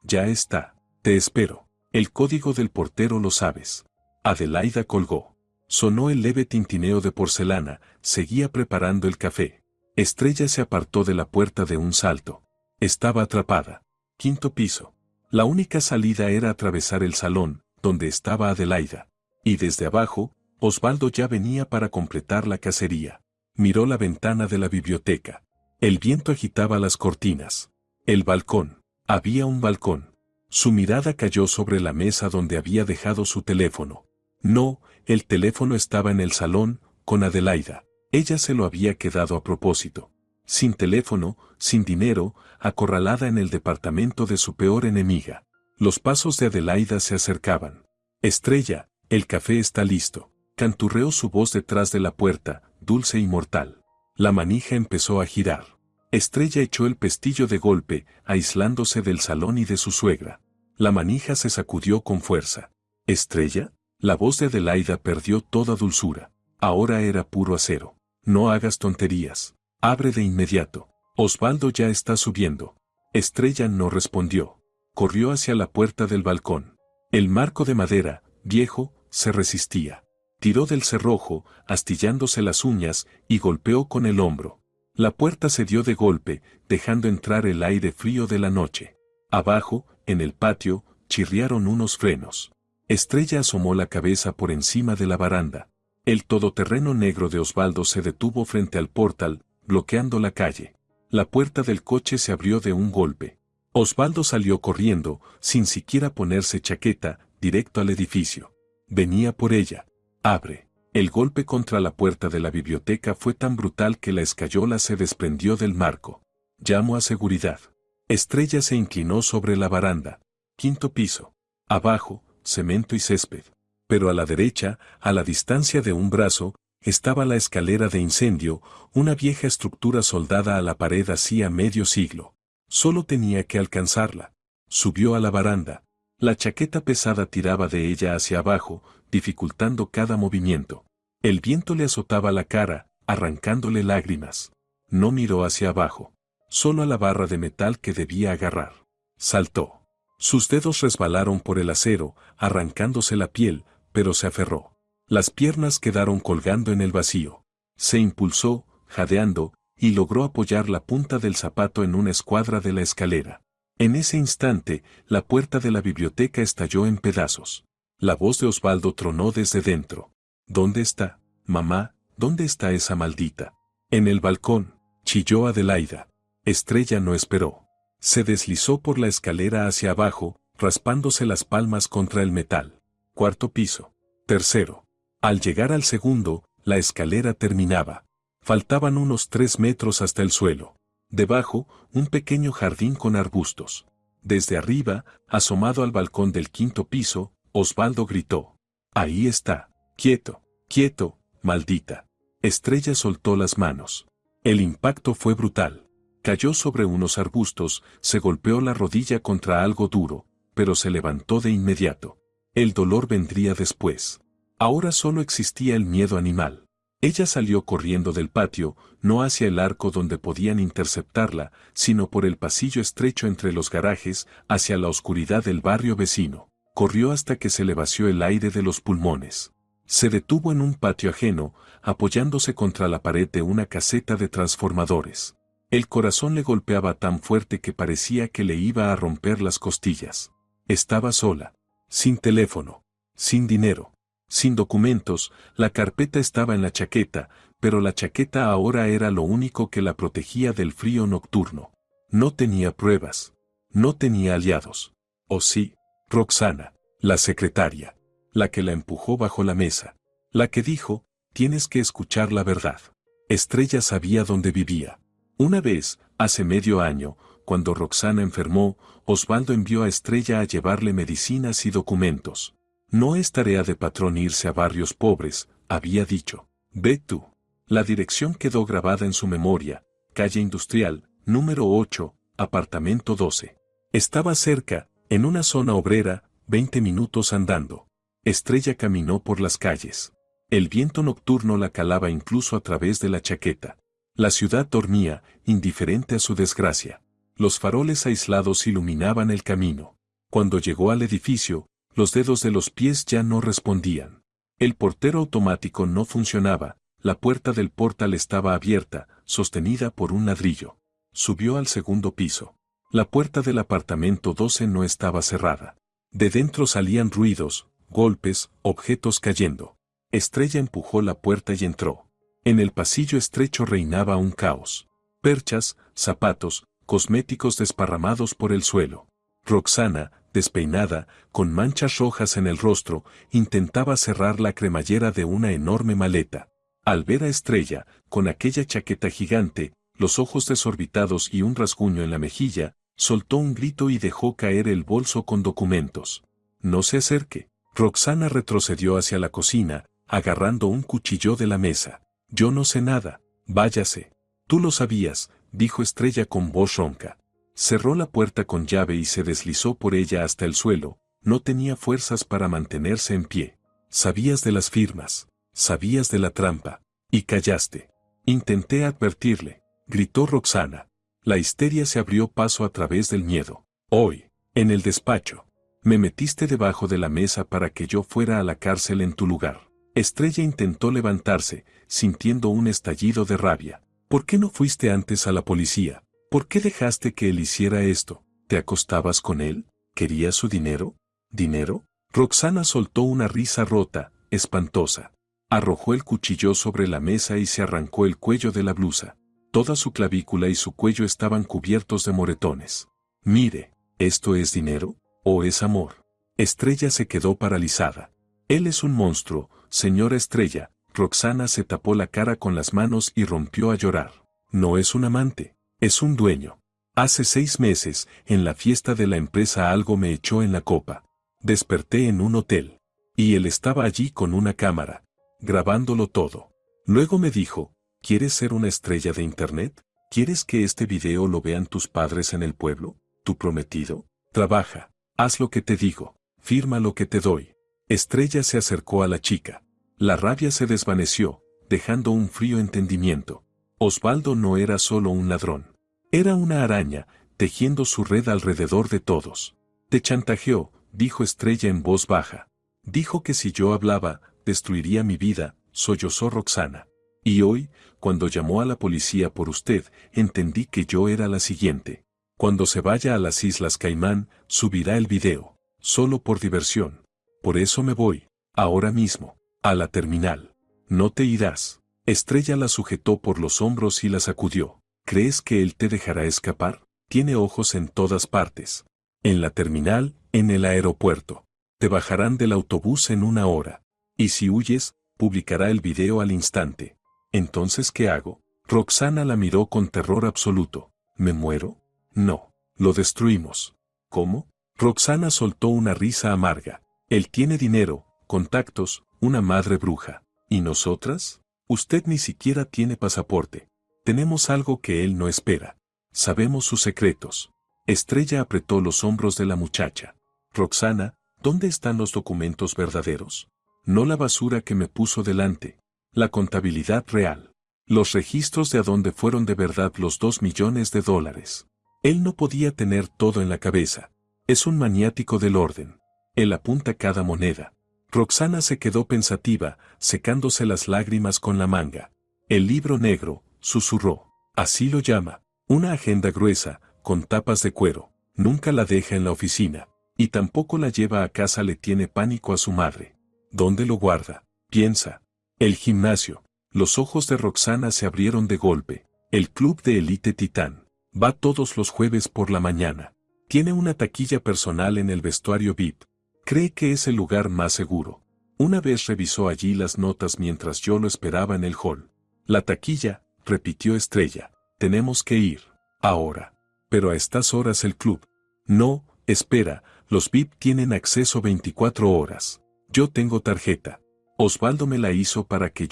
Ya está. Te espero. El código del portero lo sabes. Adelaida colgó. Sonó el leve tintineo de porcelana, seguía preparando el café. Estrella se apartó de la puerta de un salto. Estaba atrapada. Quinto piso. La única salida era atravesar el salón, donde estaba Adelaida. Y desde abajo, Osvaldo ya venía para completar la cacería. Miró la ventana de la biblioteca. El viento agitaba las cortinas. El balcón. Había un balcón. Su mirada cayó sobre la mesa donde había dejado su teléfono. No, el teléfono estaba en el salón, con Adelaida. Ella se lo había quedado a propósito. Sin teléfono, sin dinero, acorralada en el departamento de su peor enemiga. Los pasos de Adelaida se acercaban. Estrella, el café está listo. Canturreó su voz detrás de la puerta, dulce y mortal. La manija empezó a girar. Estrella echó el pestillo de golpe, aislándose del salón y de su suegra. La manija se sacudió con fuerza. ¿Estrella? La voz de Adelaida perdió toda dulzura. Ahora era puro acero. No hagas tonterías. Abre de inmediato. Osvaldo ya está subiendo. Estrella no respondió. Corrió hacia la puerta del balcón. El marco de madera, viejo, se resistía. Tiró del cerrojo, astillándose las uñas, y golpeó con el hombro. La puerta se dio de golpe, dejando entrar el aire frío de la noche. Abajo, en el patio, chirriaron unos frenos. Estrella asomó la cabeza por encima de la baranda. El todoterreno negro de Osvaldo se detuvo frente al portal, bloqueando la calle. La puerta del coche se abrió de un golpe. Osvaldo salió corriendo, sin siquiera ponerse chaqueta, directo al edificio. Venía por ella. Abre. El golpe contra la puerta de la biblioteca fue tan brutal que la escayola se desprendió del marco. Llamo a seguridad. Estrella se inclinó sobre la baranda. Quinto piso. Abajo, cemento y césped. Pero a la derecha, a la distancia de un brazo, estaba la escalera de incendio, una vieja estructura soldada a la pared hacía medio siglo. Solo tenía que alcanzarla. Subió a la baranda. La chaqueta pesada tiraba de ella hacia abajo, dificultando cada movimiento. El viento le azotaba la cara, arrancándole lágrimas. No miró hacia abajo, solo a la barra de metal que debía agarrar. Saltó. Sus dedos resbalaron por el acero, arrancándose la piel, pero se aferró. Las piernas quedaron colgando en el vacío. Se impulsó, jadeando, y logró apoyar la punta del zapato en una escuadra de la escalera. En ese instante, la puerta de la biblioteca estalló en pedazos. La voz de Osvaldo tronó desde dentro. ¿Dónde está, mamá? ¿Dónde está esa maldita? En el balcón, chilló Adelaida. Estrella no esperó. Se deslizó por la escalera hacia abajo, raspándose las palmas contra el metal. Cuarto piso. Tercero. Al llegar al segundo, la escalera terminaba. Faltaban unos 3 metros hasta el suelo. Debajo, un pequeño jardín con arbustos. Desde arriba, asomado al balcón del quinto piso, Osvaldo gritó. Ahí está. Quieto, quieto, maldita. Estrella soltó las manos. El impacto fue brutal. Cayó sobre unos arbustos, se golpeó la rodilla contra algo duro, pero se levantó de inmediato. El dolor vendría después. Ahora solo existía el miedo animal. Ella salió corriendo del patio, no hacia el arco donde podían interceptarla, sino por el pasillo estrecho entre los garajes, hacia la oscuridad del barrio vecino. Corrió hasta que se le vació el aire de los pulmones. Se detuvo en un patio ajeno, apoyándose contra la pared de una caseta de transformadores. El corazón le golpeaba tan fuerte que parecía que le iba a romper las costillas. Estaba sola, sin teléfono, sin dinero, sin documentos. La carpeta estaba en la chaqueta, pero la chaqueta ahora era lo único que la protegía del frío nocturno. No tenía pruebas. No tenía aliados. ¿O sí? Roxana, la secretaria, la que la empujó bajo la mesa, la que dijo, tienes que escuchar la verdad. Estrella sabía dónde vivía. Una vez, hace medio año, cuando Roxana enfermó, Osvaldo envió a Estrella a llevarle medicinas y documentos. No es tarea de patrón irse a barrios pobres, había dicho. Ve tú. La dirección quedó grabada en su memoria, calle Industrial, número 8, apartamento 12. Estaba cerca, en una zona obrera, 20 minutos andando. Estrella caminó por las calles. El viento nocturno la calaba incluso a través de la chaqueta. La ciudad dormía, indiferente a su desgracia. Los faroles aislados iluminaban el camino. Cuando llegó al edificio, los dedos de los pies ya no respondían. El portero automático no funcionaba, la puerta del portal estaba abierta, sostenida por un ladrillo. Subió al segundo piso. La puerta del apartamento 12 no estaba cerrada. De dentro salían ruidos, golpes, objetos cayendo. Estrella empujó la puerta y entró. En el pasillo estrecho reinaba un caos. Perchas, zapatos, cosméticos desparramados por el suelo. Roxana, despeinada, con manchas rojas en el rostro, intentaba cerrar la cremallera de una enorme maleta. Al ver a Estrella, con aquella chaqueta gigante, los ojos desorbitados y un rasguño en la mejilla, soltó un grito y dejó caer el bolso con documentos. No se acerque. Roxana retrocedió hacia la cocina, agarrando un cuchillo de la mesa. Yo no sé nada, váyase. Tú lo sabías, dijo Estrella con voz ronca. Cerró la puerta con llave y se deslizó por ella hasta el suelo, no tenía fuerzas para mantenerse en pie. Sabías de las firmas, sabías de la trampa, y callaste. Intenté advertirle, gritó Roxana. La histeria se abrió paso a través del miedo. Hoy, en el despacho, me metiste debajo de la mesa para que yo fuera a la cárcel en tu lugar. Estrella intentó levantarse, sintiendo un estallido de rabia. ¿Por qué no fuiste antes a la policía? ¿Por qué dejaste que él hiciera esto? ¿Te acostabas con él? ¿Querías su dinero? ¿Dinero? Roxana soltó una risa rota, espantosa. Arrojó el cuchillo sobre la mesa y se arrancó el cuello de la blusa. Toda su clavícula y su cuello estaban cubiertos de moretones. Mire, ¿esto es dinero? ¿O es amor? Estrella se quedó paralizada. Él es un monstruo, señora Estrella. Roxana se tapó la cara con las manos y rompió a llorar. No es un amante, es un dueño. Hace 6 meses, en la fiesta de la empresa algo me echó en la copa. Desperté en un hotel. Y él estaba allí con una cámara, grabándolo todo. Luego me dijo, ¿quieres ser una estrella de internet? ¿Quieres que este video lo vean tus padres en el pueblo? ¿Tu prometido? Trabaja, haz lo que te digo, firma lo que te doy. Estrella se acercó a la chica. La rabia se desvaneció, dejando un frío entendimiento. Osvaldo no era solo un ladrón. Era una araña, tejiendo su red alrededor de todos. Te chantajeó, dijo Estrella en voz baja. Dijo que si yo hablaba, destruiría mi vida, sollozó Roxana. Y hoy, cuando llamó a la policía por usted, entendí que yo era la siguiente. Cuando se vaya a las Islas Caimán, subirá el video, solo por diversión. Por eso me voy, ahora mismo, a la terminal. No te irás. Estrella la sujetó por los hombros y la sacudió. ¿Crees que él te dejará escapar? Tiene ojos en todas partes. En la terminal, en el aeropuerto. Te bajarán del autobús en 1 hora. Y si huyes, publicará el video al instante. ¿Entonces qué hago? Roxana la miró con terror absoluto. ¿Me muero? No. Lo destruimos. ¿Cómo? Roxana soltó una risa amarga. Él tiene dinero, contactos, una madre bruja. ¿Y nosotras? Usted ni siquiera tiene pasaporte. Tenemos algo que él no espera. Sabemos sus secretos. Estrella apretó los hombros de la muchacha. Roxana, ¿dónde están los documentos verdaderos? No la basura que me puso delante. La contabilidad real. Los registros de a dónde fueron de verdad los 2 millones de dólares. Él no podía tener todo en la cabeza. Es un maniático del orden. Él apunta cada moneda. Roxana se quedó pensativa, secándose las lágrimas con la manga. El libro negro, susurró. Así lo llama. Una agenda gruesa, con tapas de cuero. Nunca la deja en la oficina. Y tampoco la lleva a casa, le tiene pánico a su madre. ¿Dónde lo guarda? Piensa. El gimnasio. Los ojos de Roxana se abrieron de golpe. El club de élite Titán. Va todos los jueves por la mañana. Tiene una taquilla personal en el vestuario VIP. Cree que es el lugar más seguro. Una vez revisó allí las notas mientras yo lo esperaba en el hall. La taquilla, repitió Estrella. Tenemos que ir. Ahora. Pero a estas horas el club. No, espera, los VIP tienen acceso 24 horas. Yo tengo tarjeta. Osvaldo me la hizo para que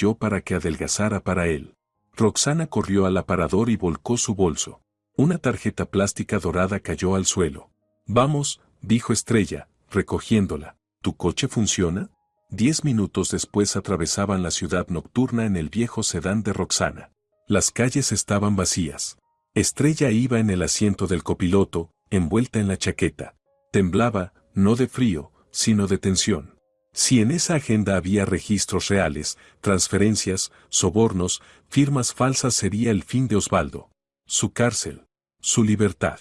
adelgazara para él. Roxana corrió al aparador y volcó su bolso. Una tarjeta plástica dorada cayó al suelo. Vamos, dijo Estrella, recogiéndola. ¿Tu coche funciona? 10 minutos después atravesaban la ciudad nocturna en el viejo sedán de Roxana. Las calles estaban vacías. Estrella iba en el asiento del copiloto, envuelta en la chaqueta. Temblaba, no de frío, sino de tensión. Si en esa agenda había registros reales, transferencias, sobornos, firmas falsas, sería el fin de Osvaldo. Su cárcel. Su libertad.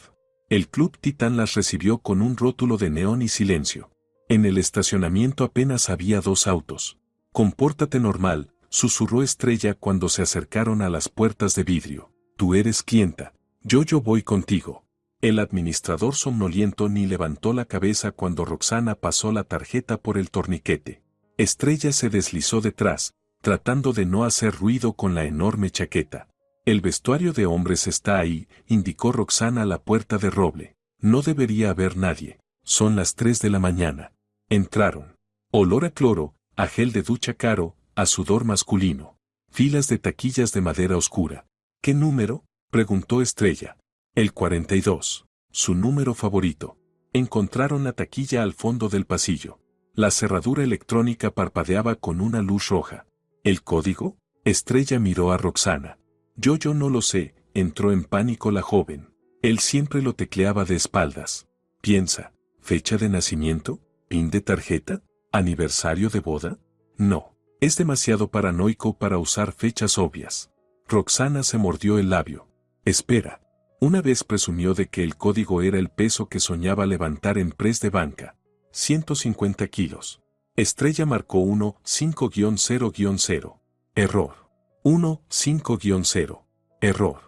El Club Titán las recibió con un rótulo de neón y silencio. En el estacionamiento apenas había 2 autos. Compórtate normal, susurró Estrella cuando se acercaron a las puertas de vidrio. Tú eres clienta. Yo voy contigo. El administrador somnoliento ni levantó la cabeza cuando Roxana pasó la tarjeta por el torniquete. Estrella se deslizó detrás, tratando de no hacer ruido con la enorme chaqueta. El vestuario de hombres está ahí, indicó Roxana a la puerta de roble. No debería haber nadie. Son las 3 de la mañana. Entraron. Olor a cloro, a gel de ducha caro, a sudor masculino. Filas de taquillas de madera oscura. ¿Qué número? Preguntó Estrella. El 42. Su número favorito. Encontraron la taquilla al fondo del pasillo. La cerradura electrónica parpadeaba con una luz roja. ¿El código? Estrella miró a Roxana. Yo no lo sé, entró en pánico la joven. Él siempre lo tecleaba de espaldas. Piensa, ¿fecha de nacimiento? ¿Pin de tarjeta? ¿Aniversario de boda? No. Es demasiado paranoico para usar fechas obvias. Roxana se mordió el labio. Espera. Una vez presumió de que el código era el peso que soñaba levantar en press de banca. 150 kilos. Estrella marcó 1-5-0-0. Error. 1-5-0. Error.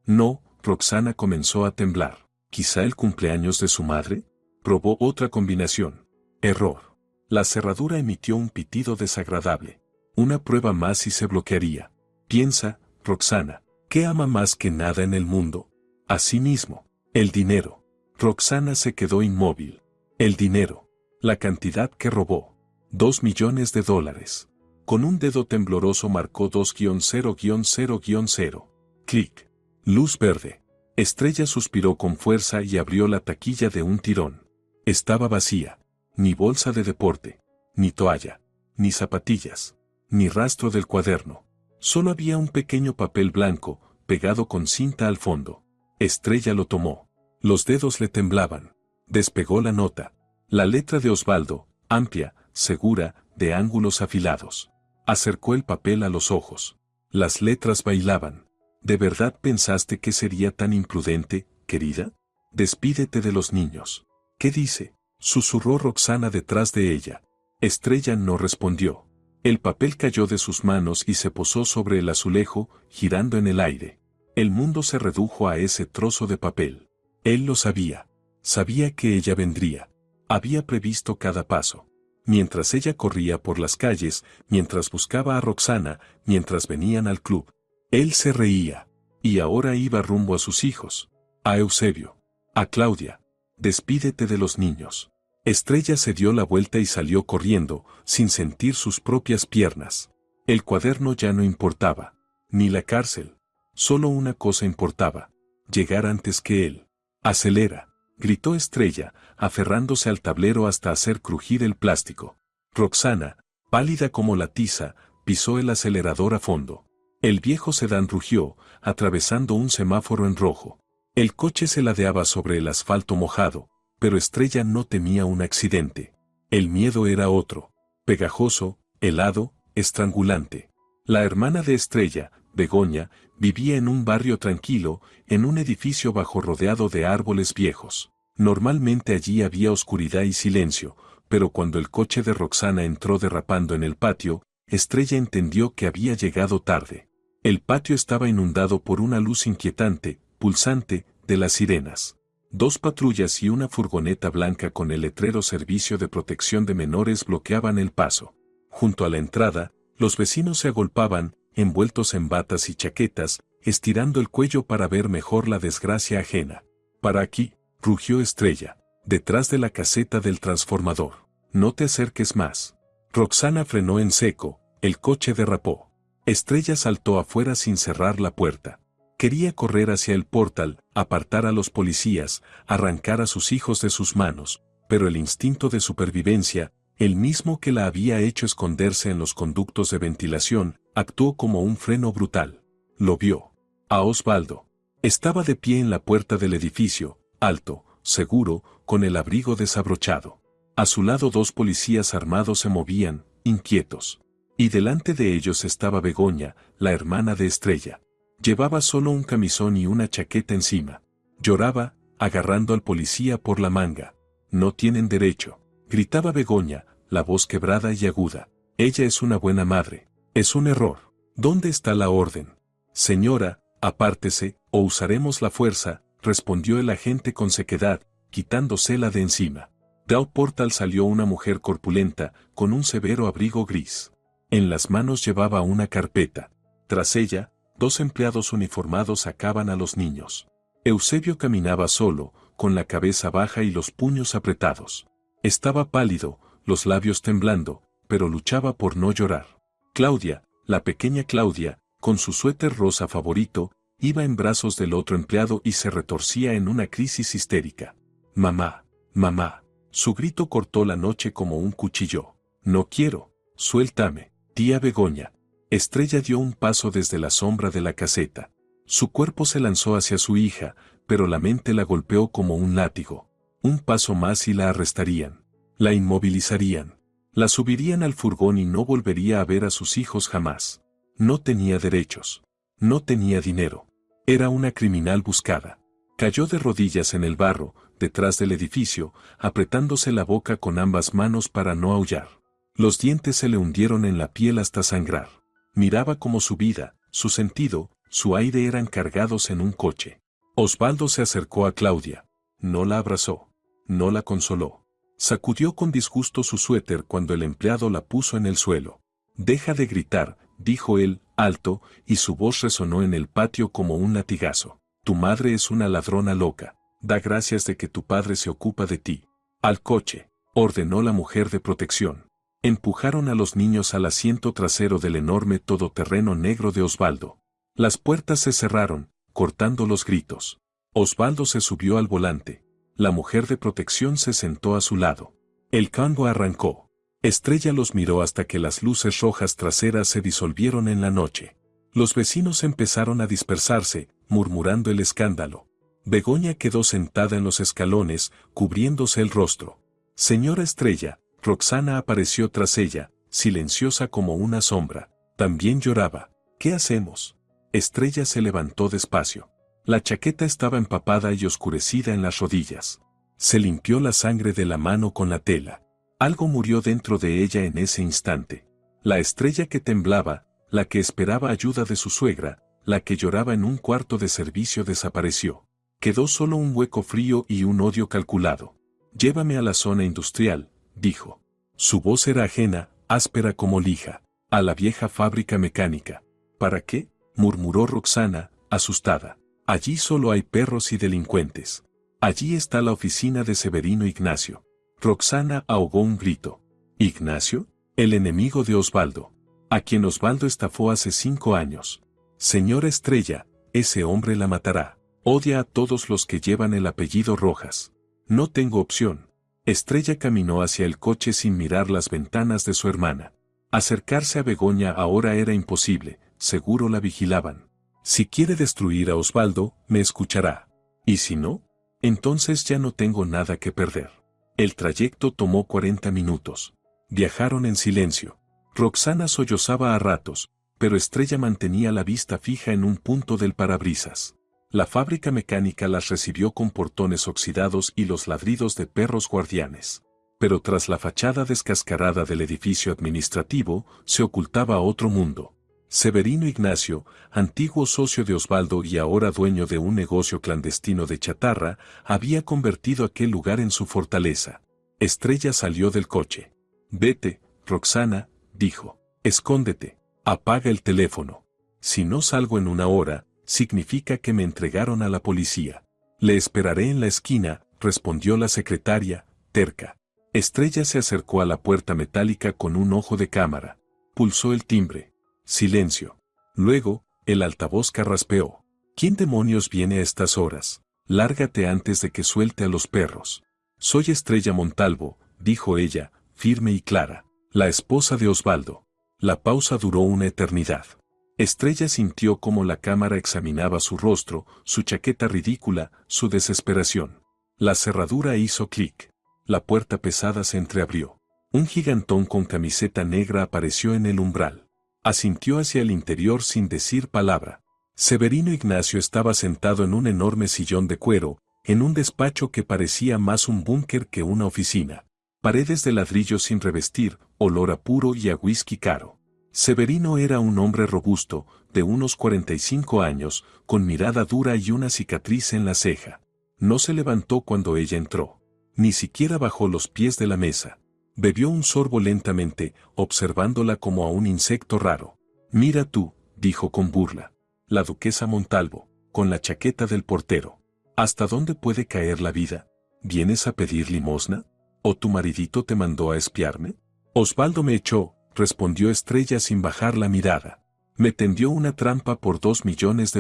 No, Roxana comenzó a temblar. ¿Quizá el cumpleaños de su madre? Probó otra combinación. Error. La cerradura emitió un pitido desagradable. Una prueba más y se bloquearía. Piensa, Roxana, ¿qué ama más que nada en el mundo? Asimismo, el dinero. Roxana se quedó inmóvil. El dinero. La cantidad que robó. 2 millones de dólares. Con un dedo tembloroso marcó 2-0-0-0. Clic. Luz verde. Estrella suspiró con fuerza y abrió la taquilla de un tirón. Estaba vacía. Ni bolsa de deporte. Ni toalla. Ni zapatillas. Ni rastro del cuaderno. Solo había un pequeño papel blanco, pegado con cinta al fondo. Estrella lo tomó. Los dedos le temblaban. Despegó la nota. La letra de Osvaldo, amplia, segura, de ángulos afilados. Acercó el papel a los ojos. Las letras bailaban. ¿De verdad pensaste que sería tan imprudente, querida? Despídete de los niños. ¿Qué dice? Susurró Roxana detrás de ella. Estrella no respondió. El papel cayó de sus manos y se posó sobre el azulejo, girando en el aire. El mundo se redujo a ese trozo de papel. Él lo sabía. Sabía que ella vendría. Había previsto cada paso. Mientras ella corría por las calles, mientras buscaba a Roxana, mientras venían al club. Él se reía. Y ahora iba rumbo a sus hijos. A Eusebio. A Claudia. Despídete de los niños. Estrella se dio la vuelta y salió corriendo, sin sentir sus propias piernas. El cuaderno ya no importaba. Ni la cárcel. Solo una cosa importaba. Llegar antes que él. Acelera, gritó Estrella, aferrándose al tablero hasta hacer crujir el plástico. Roxana, pálida como la tiza, pisó el acelerador a fondo. El viejo sedán rugió, atravesando un semáforo en rojo. El coche se ladeaba sobre el asfalto mojado, pero Estrella no temía un accidente. El miedo era otro, pegajoso, helado, estrangulante. La hermana de Estrella, Begoña, vivía en un barrio tranquilo, en un edificio bajo rodeado de árboles viejos. Normalmente allí había oscuridad y silencio, pero cuando el coche de Roxana entró derrapando en el patio, Estrella entendió que había llegado tarde. El patio estaba inundado por una luz inquietante, pulsante, de las sirenas. 2 patrullas y una furgoneta blanca con el letrero Servicio de Protección de Menores bloqueaban el paso. Junto a la entrada, los vecinos se agolpaban, envueltos en batas y chaquetas, estirando el cuello para ver mejor la desgracia ajena. Para aquí, rugió Estrella, detrás de la caseta del transformador. No te acerques más. Roxana frenó en seco, el coche derrapó. Estrella saltó afuera sin cerrar la puerta. Quería correr hacia el portal, apartar a los policías, arrancar a sus hijos de sus manos, pero el instinto de supervivencia, el mismo que la había hecho esconderse en los conductos de ventilación, actuó como un freno brutal. Lo vio. A Osvaldo. Estaba de pie en la puerta del edificio, alto, seguro, con el abrigo desabrochado. A su lado 2 policías armados se movían, inquietos. Y delante de ellos estaba Begoña, la hermana de Estrella. Llevaba solo un camisón y una chaqueta encima. Lloraba, agarrando al policía por la manga. No tienen derecho, gritaba Begoña, la voz quebrada y aguda. Ella es una buena madre. Es un error. ¿Dónde está la orden? Señora, apártese, o usaremos la fuerza, respondió el agente con sequedad, quitándosela de encima. Del portal salió una mujer corpulenta, con un severo abrigo gris. En las manos llevaba una carpeta. Tras ella, 2 empleados uniformados sacaban a los niños. Eusebio caminaba solo, con la cabeza baja y los puños apretados. Estaba pálido, los labios temblando, pero luchaba por no llorar. Claudia, la pequeña Claudia, con su suéter rosa favorito, iba en brazos del otro empleado y se retorcía en una crisis histérica. Mamá, mamá. Su grito cortó la noche como un cuchillo. No quiero, suéltame, tía Begoña. Estrella dio un paso desde la sombra de la caseta. Su cuerpo se lanzó hacia su hija, pero la mente la golpeó como un látigo. Un paso más y la arrestarían. La inmovilizarían. La subirían al furgón y no volvería a ver a sus hijos jamás. No tenía derechos. No tenía dinero. Era una criminal buscada. Cayó de rodillas en el barro, detrás del edificio, apretándose la boca con ambas manos para no aullar. Los dientes se le hundieron en la piel hasta sangrar. Miraba como su vida, su sentido, su aire eran cargados en un coche. Osvaldo se acercó a Claudia. No la abrazó. No la consoló. Sacudió con disgusto su suéter cuando el empleado la puso en el suelo. Deja de gritar, dijo él, alto, y su voz resonó en el patio como un latigazo. Tu madre es una ladrona loca. Da gracias de que tu padre se ocupa de ti. Al coche, ordenó la mujer de protección. Empujaron a los niños al asiento trasero del enorme todoterreno negro de Osvaldo. Las puertas se cerraron, cortando los gritos. Osvaldo se subió al volante. La mujer de protección se sentó a su lado. El cango arrancó. Estrella los miró hasta que las luces rojas traseras se disolvieron en la noche. Los vecinos empezaron a dispersarse, murmurando el escándalo. Begoña quedó sentada en los escalones, cubriéndose el rostro. Señora Estrella, Roxana apareció tras ella, silenciosa como una sombra. También lloraba. ¿Qué hacemos? Estrella se levantó despacio. La chaqueta estaba empapada y oscurecida en las rodillas. Se limpió la sangre de la mano con la tela. Algo murió dentro de ella en ese instante. La Estrella que temblaba, la que esperaba ayuda de su suegra, la que lloraba en un cuarto de servicio desapareció. Quedó solo un hueco frío y un odio calculado. Llévame a la zona industrial, dijo. Su voz era ajena, áspera como lija. A la vieja fábrica mecánica. ¿Para qué?, murmuró Roxana, asustada. Allí solo hay perros y delincuentes. Allí está la oficina de Severino Ignacio. Roxana ahogó un grito. ¿Ignacio? El enemigo de Osvaldo. A quien Osvaldo estafó hace 5 años. Señora Estrella, ese hombre la matará. Odia a todos los que llevan el apellido Rojas. No tengo opción. Estrella caminó hacia el coche sin mirar las ventanas de su hermana. Acercarse a Begoña ahora era imposible, seguro la vigilaban. Si quiere destruir a Osvaldo, me escuchará. ¿Y si no? Entonces ya no tengo nada que perder. El trayecto tomó 40 minutos. Viajaron en silencio. Roxana sollozaba a ratos, pero Estrella mantenía la vista fija en un punto del parabrisas. La fábrica mecánica las recibió con portones oxidados y los ladridos de perros guardianes. Pero tras la fachada descascarada del edificio administrativo, se ocultaba otro mundo. Severino Ignacio, antiguo socio de Osvaldo y ahora dueño de un negocio clandestino de chatarra, había convertido aquel lugar en su fortaleza. Estrella salió del coche. Vete, Roxana, dijo. Escóndete. Apaga el teléfono. Si no salgo en 1 hora, significa que me entregaron a la policía. Le esperaré en la esquina, respondió la secretaria, terca. Estrella se acercó a la puerta metálica con un ojo de cámara. Pulsó el timbre. Silencio. Luego, el altavoz carraspeó. ¿Quién demonios viene a estas horas? Lárgate antes de que suelte a los perros. Soy Estrella Montalvo, dijo ella, firme y clara. La esposa de Osvaldo. La pausa duró una eternidad. Estrella sintió cómo la cámara examinaba su rostro, su chaqueta ridícula, su desesperación. La cerradura hizo clic. La puerta pesada se entreabrió. Un gigantón con camiseta negra apareció en el umbral. Asintió hacia el interior sin decir palabra. Severino Ignacio estaba sentado en un enorme sillón de cuero, en un despacho que parecía más un búnker que una oficina. Paredes de ladrillo sin revestir, olor a puro y a whisky caro. Severino era un hombre robusto, de unos 45 años, con mirada dura y una cicatriz en la ceja. No se levantó cuando ella entró. Ni siquiera bajó los pies de la mesa. Bebió un sorbo lentamente, observándola como a un insecto raro. Mira tú, dijo con burla. La duquesa Montalvo, con la chaqueta del portero. ¿Hasta dónde puede caer la vida? ¿Vienes a pedir limosna? ¿O tu maridito te mandó a espiarme? Osvaldo me echó, respondió Estrella sin bajar la mirada. Me tendió una trampa por $2 millones.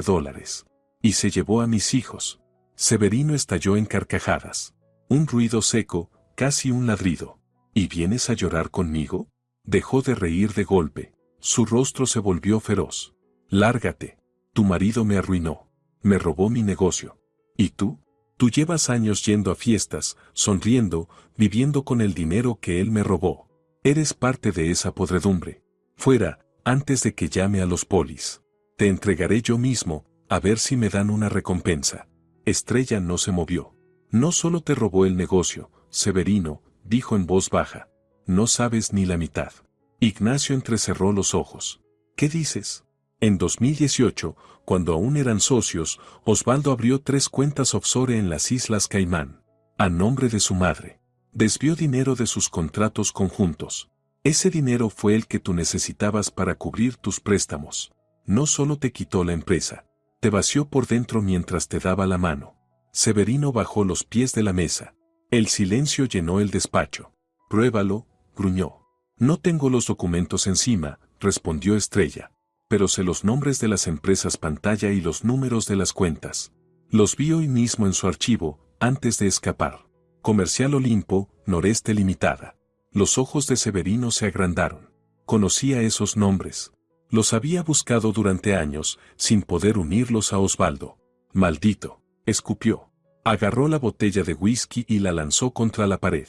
Y se llevó a mis hijos. Severino estalló en carcajadas. Un ruido seco, casi un ladrido. ¿Y vienes a llorar conmigo? Dejó de reír de golpe. Su rostro se volvió feroz. Lárgate. Tu marido me arruinó. Me robó mi negocio. ¿Y tú? Tú llevas años yendo a fiestas, sonriendo, viviendo con el dinero que él me robó. Eres parte de esa podredumbre. Fuera, antes de que llame a los polis. Te entregaré yo mismo, a ver si me dan una recompensa. Estrella no se movió. No solo te robó el negocio, Severino, dijo en voz baja. No sabes ni la mitad. Ignacio entrecerró los ojos. ¿Qué dices? En 2018, cuando aún eran socios, Osvaldo abrió 3 cuentas offshore en las Islas Caimán. A nombre de su madre. Desvió dinero de sus contratos conjuntos. Ese dinero fue el que tú necesitabas para cubrir tus préstamos. No solo te quitó la empresa. Te vació por dentro mientras te daba la mano. Severino bajó los pies de la mesa. El silencio llenó el despacho. Pruébalo, gruñó. No tengo los documentos encima, respondió Estrella. Pero sé los nombres de las empresas pantalla y los números de las cuentas. Los vi hoy mismo en su archivo, antes de escapar. Comercial Olimpo, Noreste Limitada. Los ojos de Severino se agrandaron. Conocía esos nombres. Los había buscado durante años, sin poder unirlos a Osvaldo. Maldito, escupió. Agarró la botella de whisky y la lanzó contra la pared.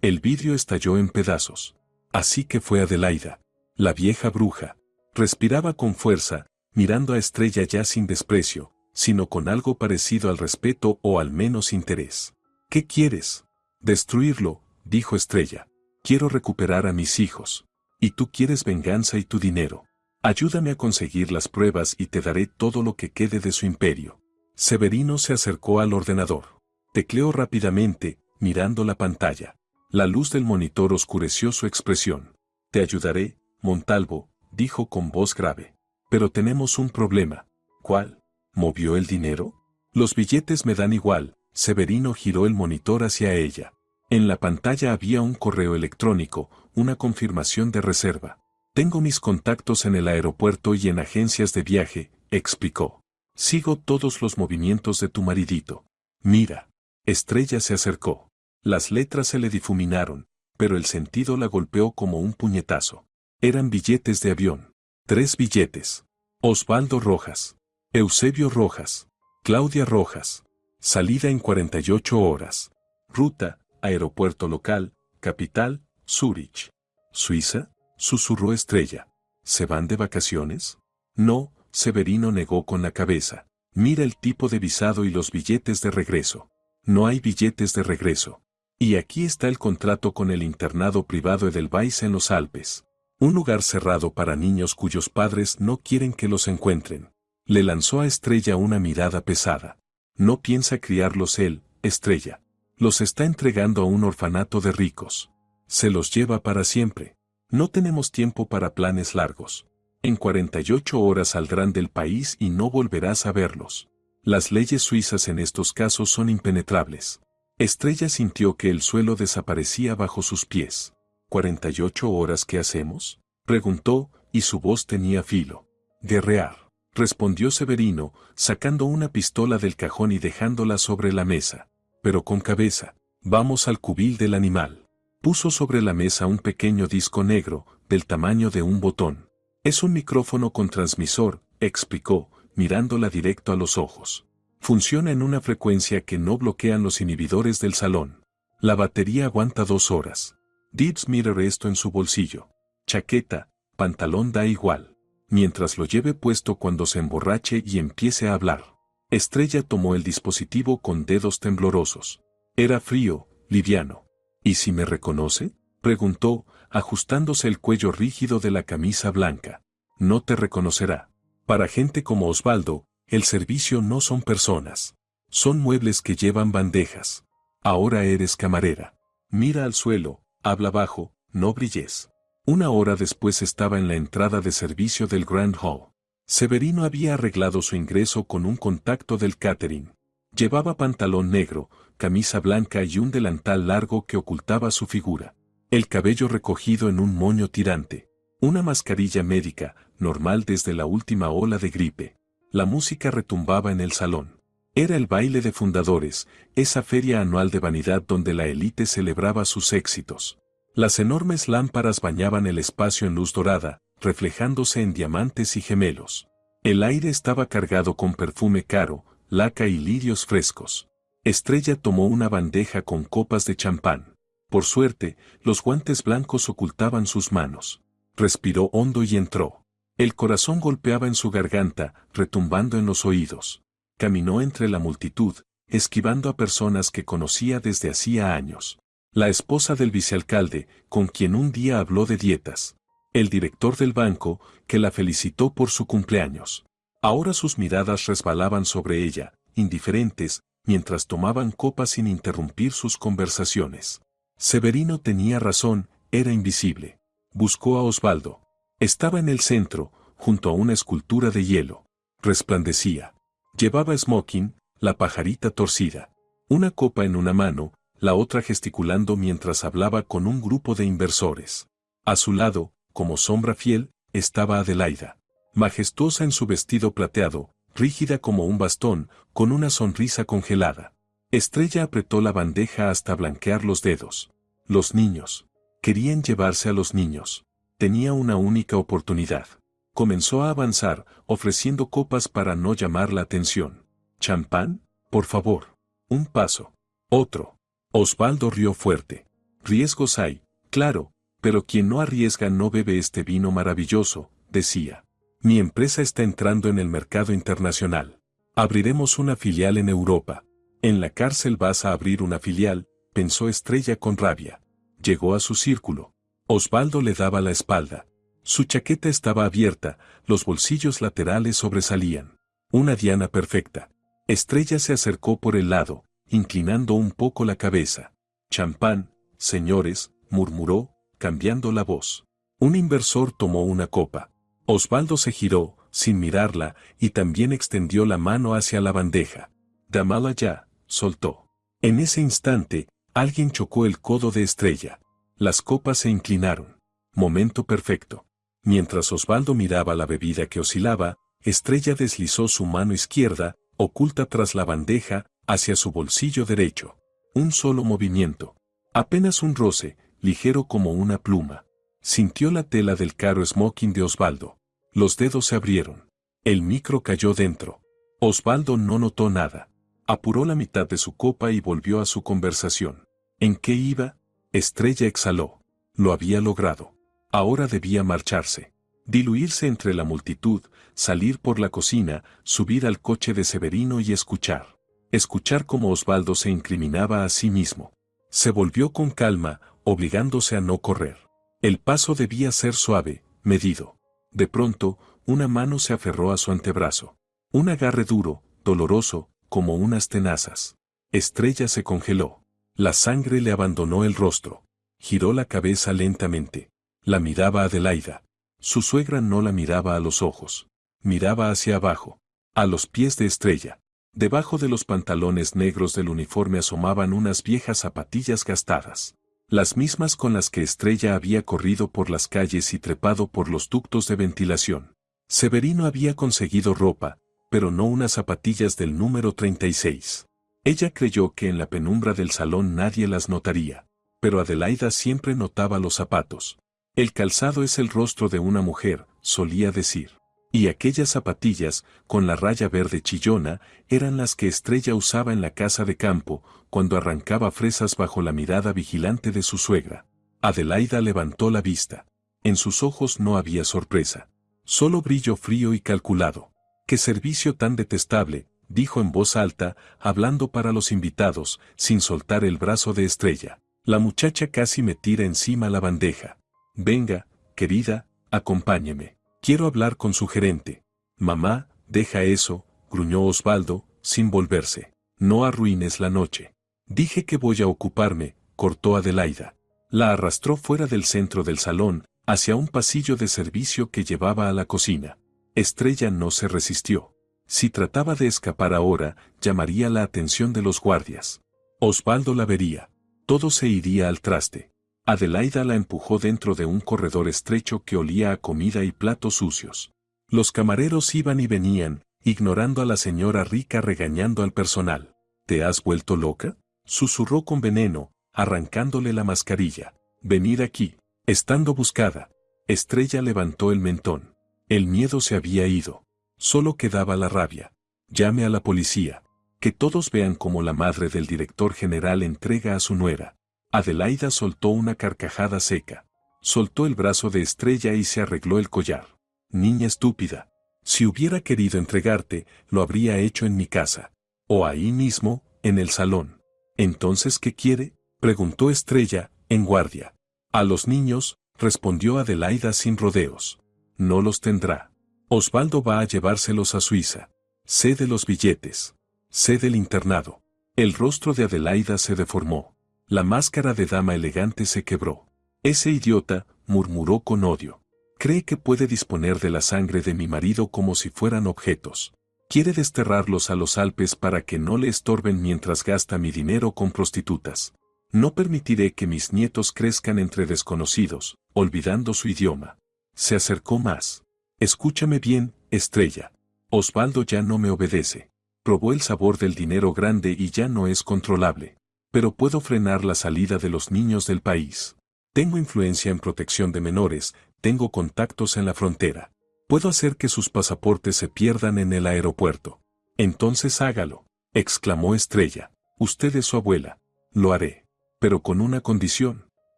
El vidrio estalló en pedazos. Así que fue Adelaida. La vieja bruja. Respiraba con fuerza, mirando a Estrella ya sin desprecio, sino con algo parecido al respeto o al menos interés. ¿Qué quieres? Destruirlo, dijo Estrella. Quiero recuperar a mis hijos. Y tú quieres venganza y tu dinero. Ayúdame a conseguir las pruebas y te daré todo lo que quede de su imperio. Severino se acercó al ordenador. Tecleó rápidamente, mirando la pantalla. La luz del monitor oscureció su expresión. Te ayudaré, Montalvo, dijo con voz grave. Pero tenemos un problema. ¿Cuál? ¿Movió el dinero? Los billetes me dan igual. Severino giró el monitor hacia ella. En la pantalla había un correo electrónico, una confirmación de reserva. Tengo mis contactos en el aeropuerto y en agencias de viaje, explicó. Sigo todos los movimientos de tu maridito. Mira. Estrella se acercó. Las letras se le difuminaron, pero el sentido la golpeó como un puñetazo. Eran billetes de avión. 3 billetes. Osvaldo Rojas. Eusebio Rojas. Claudia Rojas. Salida en 48 horas. Ruta, aeropuerto local, capital, Zúrich. ¿Suiza? Susurró Estrella. ¿Se van de vacaciones? No, Severino negó con la cabeza. Mira el tipo de visado y los billetes de regreso. No hay billetes de regreso. Y aquí está el contrato con el internado privado Edelweiss en los Alpes. Un lugar cerrado para niños cuyos padres no quieren que los encuentren. Le lanzó a Estrella una mirada pesada. No piensa criarlos él, Estrella. Los está entregando a un orfanato de ricos. Se los lleva para siempre. No tenemos tiempo para planes largos. En 48 horas saldrán del país y no volverás a verlos. Las leyes suizas en estos casos son impenetrables. Estrella sintió que el suelo desaparecía bajo sus pies. ¿48 horas qué hacemos? Preguntó, y su voz tenía filo. Guerrear, respondió Severino, sacando una pistola del cajón y dejándola sobre la mesa. Pero con cabeza. Vamos al cubil del animal. Puso sobre la mesa un pequeño disco negro, del tamaño de un botón. Es un micrófono con transmisor, explicó, mirándola directo a los ojos. Funciona en una frecuencia que no bloquean los inhibidores del salón. La batería aguanta 2 horas. Dibbs mira esto en su bolsillo. Chaqueta, pantalón da igual. Mientras lo lleve puesto cuando se emborrache y empiece a hablar. Estrella tomó el dispositivo con dedos temblorosos. Era frío, liviano. ¿Y si me reconoce? Preguntó, ajustándose el cuello rígido de la camisa blanca. No te reconocerá. Para gente como Osvaldo, el servicio no son personas. Son muebles que llevan bandejas. Ahora eres camarera. Mira al suelo, habla bajo, no brilles. 1 hora después estaba en la entrada de servicio del Grand Hall. Severino había arreglado su ingreso con un contacto del catering. Llevaba pantalón negro, camisa blanca y un delantal largo que ocultaba su figura. El cabello recogido en un moño tirante. Una mascarilla médica, normal desde la última ola de gripe. La música retumbaba en el salón. Era el baile de fundadores, esa feria anual de vanidad donde la élite celebraba sus éxitos. Las enormes lámparas bañaban el espacio en luz dorada, reflejándose en diamantes y gemelos. El aire estaba cargado con perfume caro, laca y lirios frescos. Estrella tomó una bandeja con copas de champán. Por suerte, los guantes blancos ocultaban sus manos. Respiró hondo y entró. El corazón golpeaba en su garganta, retumbando en los oídos. Caminó entre la multitud, esquivando a personas que conocía desde hacía años. La esposa del vicealcalde, con quien un día habló de dietas. El director del banco, que la felicitó por su cumpleaños. Ahora sus miradas resbalaban sobre ella, indiferentes, mientras tomaban copas sin interrumpir sus conversaciones. Severino tenía razón, era invisible. Buscó a Osvaldo. Estaba en el centro, junto a una escultura de hielo. Resplandecía. Llevaba smoking, la pajarita torcida. Una copa en una mano, la otra gesticulando mientras hablaba con un grupo de inversores. A su lado, como sombra fiel, estaba Adelaida. Majestuosa en su vestido plateado, rígida como un bastón, con una sonrisa congelada. Estrella apretó la bandeja hasta blanquear los dedos. Los niños. Querían llevarse a los niños. Tenía una única oportunidad. Comenzó a avanzar, ofreciendo copas para no llamar la atención. ¿Champán? Por favor. Un paso. Otro. Osvaldo rió fuerte. Riesgos hay, claro, pero quien no arriesga no bebe este vino maravilloso, decía. Mi empresa está entrando en el mercado internacional. Abriremos una filial en Europa. En la cárcel vas a abrir una filial, pensó Estrella con rabia. Llegó a su círculo. Osvaldo le daba la espalda. Su chaqueta estaba abierta, los bolsillos laterales sobresalían. Una diana perfecta. Estrella se acercó por el lado, inclinando un poco la cabeza. Champán, señores, murmuró, cambiando la voz. Un inversor tomó una copa. Osvaldo se giró, sin mirarla, y también extendió la mano hacia la bandeja. Dámala ya, soltó. En ese instante, alguien chocó el codo de Estrella. Las copas se inclinaron. Momento perfecto. Mientras Osvaldo miraba la bebida que oscilaba, Estrella deslizó su mano izquierda, oculta tras la bandeja, hacia su bolsillo derecho. Un solo movimiento. Apenas un roce, ligero como una pluma. Sintió la tela del caro smoking de Osvaldo. Los dedos se abrieron. El micro cayó dentro. Osvaldo no notó nada. Apuró la mitad de su copa y volvió a su conversación. ¿En qué iba? Estrella exhaló. Lo había logrado. Ahora debía marcharse. Diluirse entre la multitud, salir por la cocina, subir al coche de Severino y escuchar. Escuchar cómo Osvaldo se incriminaba a sí mismo. Se volvió con calma, obligándose a no correr. El paso debía ser suave, medido. De pronto, una mano se aferró a su antebrazo. Un agarre duro, doloroso, como unas tenazas. Estrella se congeló. La sangre le abandonó el rostro. Giró la cabeza lentamente. La miraba Adelaida. Su suegra no la miraba a los ojos. Miraba hacia abajo. A los pies de Estrella. Debajo de los pantalones negros del uniforme asomaban unas viejas zapatillas gastadas. Las mismas con las que Estrella había corrido por las calles y trepado por los ductos de ventilación. Severino había conseguido ropa, pero no unas zapatillas del número 36. Ella creyó que en la penumbra del salón nadie las notaría, pero Adelaida siempre notaba los zapatos. El calzado es el rostro de una mujer, solía decir. Y aquellas zapatillas, con la raya verde chillona, eran las que Estrella usaba en la casa de campo, cuando arrancaba fresas bajo la mirada vigilante de su suegra. Adelaida levantó la vista. En sus ojos no había sorpresa. Solo brillo frío y calculado. ¡Qué servicio tan detestable!, dijo en voz alta, hablando para los invitados, sin soltar el brazo de Estrella. La muchacha casi me tira encima la bandeja. Venga, querida, acompáñeme. Quiero hablar con su gerente. Mamá, deja eso, gruñó Osvaldo, sin volverse. No arruines la noche. Dije que voy a ocuparme, cortó Adelaida. La arrastró fuera del centro del salón, hacia un pasillo de servicio que llevaba a la cocina. Estrella no se resistió. Si trataba de escapar ahora, llamaría la atención de los guardias. Osvaldo la vería. Todo se iría al traste. Adelaida la empujó dentro de un corredor estrecho que olía a comida y platos sucios. Los camareros iban y venían, ignorando a la señora rica regañando al personal. ¿Te has vuelto loca?, susurró con veneno, arrancándole la mascarilla. Venid aquí. Estando buscada. Estrella levantó el mentón. El miedo se había ido. Solo quedaba la rabia. Llame a la policía. Que todos vean cómo la madre del director general entrega a su nuera. Adelaida soltó una carcajada seca. Soltó el brazo de Estrella y se arregló el collar. Niña estúpida. Si hubiera querido entregarte, lo habría hecho en mi casa. O ahí mismo, en el salón. ¿Entonces qué quiere?, preguntó Estrella, en guardia. A los niños, respondió Adelaida sin rodeos. No los tendrá. Osvaldo va a llevárselos a Suiza. Sé de los billetes. Sé del internado. El rostro de Adelaida se deformó. La máscara de dama elegante se quebró. Ese idiota, murmuró con odio. Cree que puede disponer de la sangre de mi marido como si fueran objetos. Quiere desterrarlos a los Alpes para que no le estorben mientras gasta mi dinero con prostitutas. No permitiré que mis nietos crezcan entre desconocidos, olvidando su idioma. Se acercó más. Escúchame bien, Estrella. Osvaldo ya no me obedece. Probó el sabor del dinero grande y ya no es controlable. Pero puedo frenar la salida de los niños del país. Tengo influencia en protección de menores, tengo contactos en la frontera. Puedo hacer que sus pasaportes se pierdan en el aeropuerto. Entonces hágalo, exclamó Estrella. Usted es su abuela. Lo haré. Pero con una condición.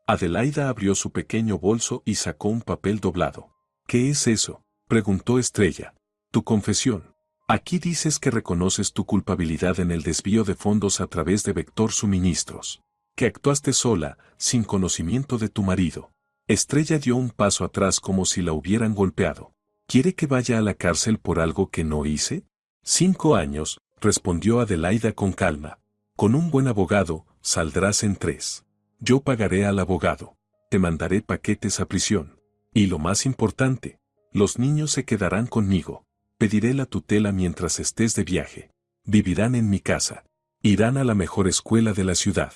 Adelaida abrió su pequeño bolso y sacó un papel doblado. ¿Qué es eso?, preguntó Estrella. Tu confesión. Aquí dices que reconoces tu culpabilidad en el desvío de fondos a través de Vector Suministros. Que actuaste sola, sin conocimiento de tu marido. Estrella dio un paso atrás como si la hubieran golpeado. ¿Quiere que vaya a la cárcel por algo que no hice? 5 años, respondió Adelaida con calma. Con un buen abogado, saldrás en 3. Yo pagaré al abogado. Te mandaré paquetes a prisión. Y lo más importante, los niños se quedarán conmigo. Pediré la tutela mientras estés de viaje. Vivirán en mi casa. Irán a la mejor escuela de la ciudad.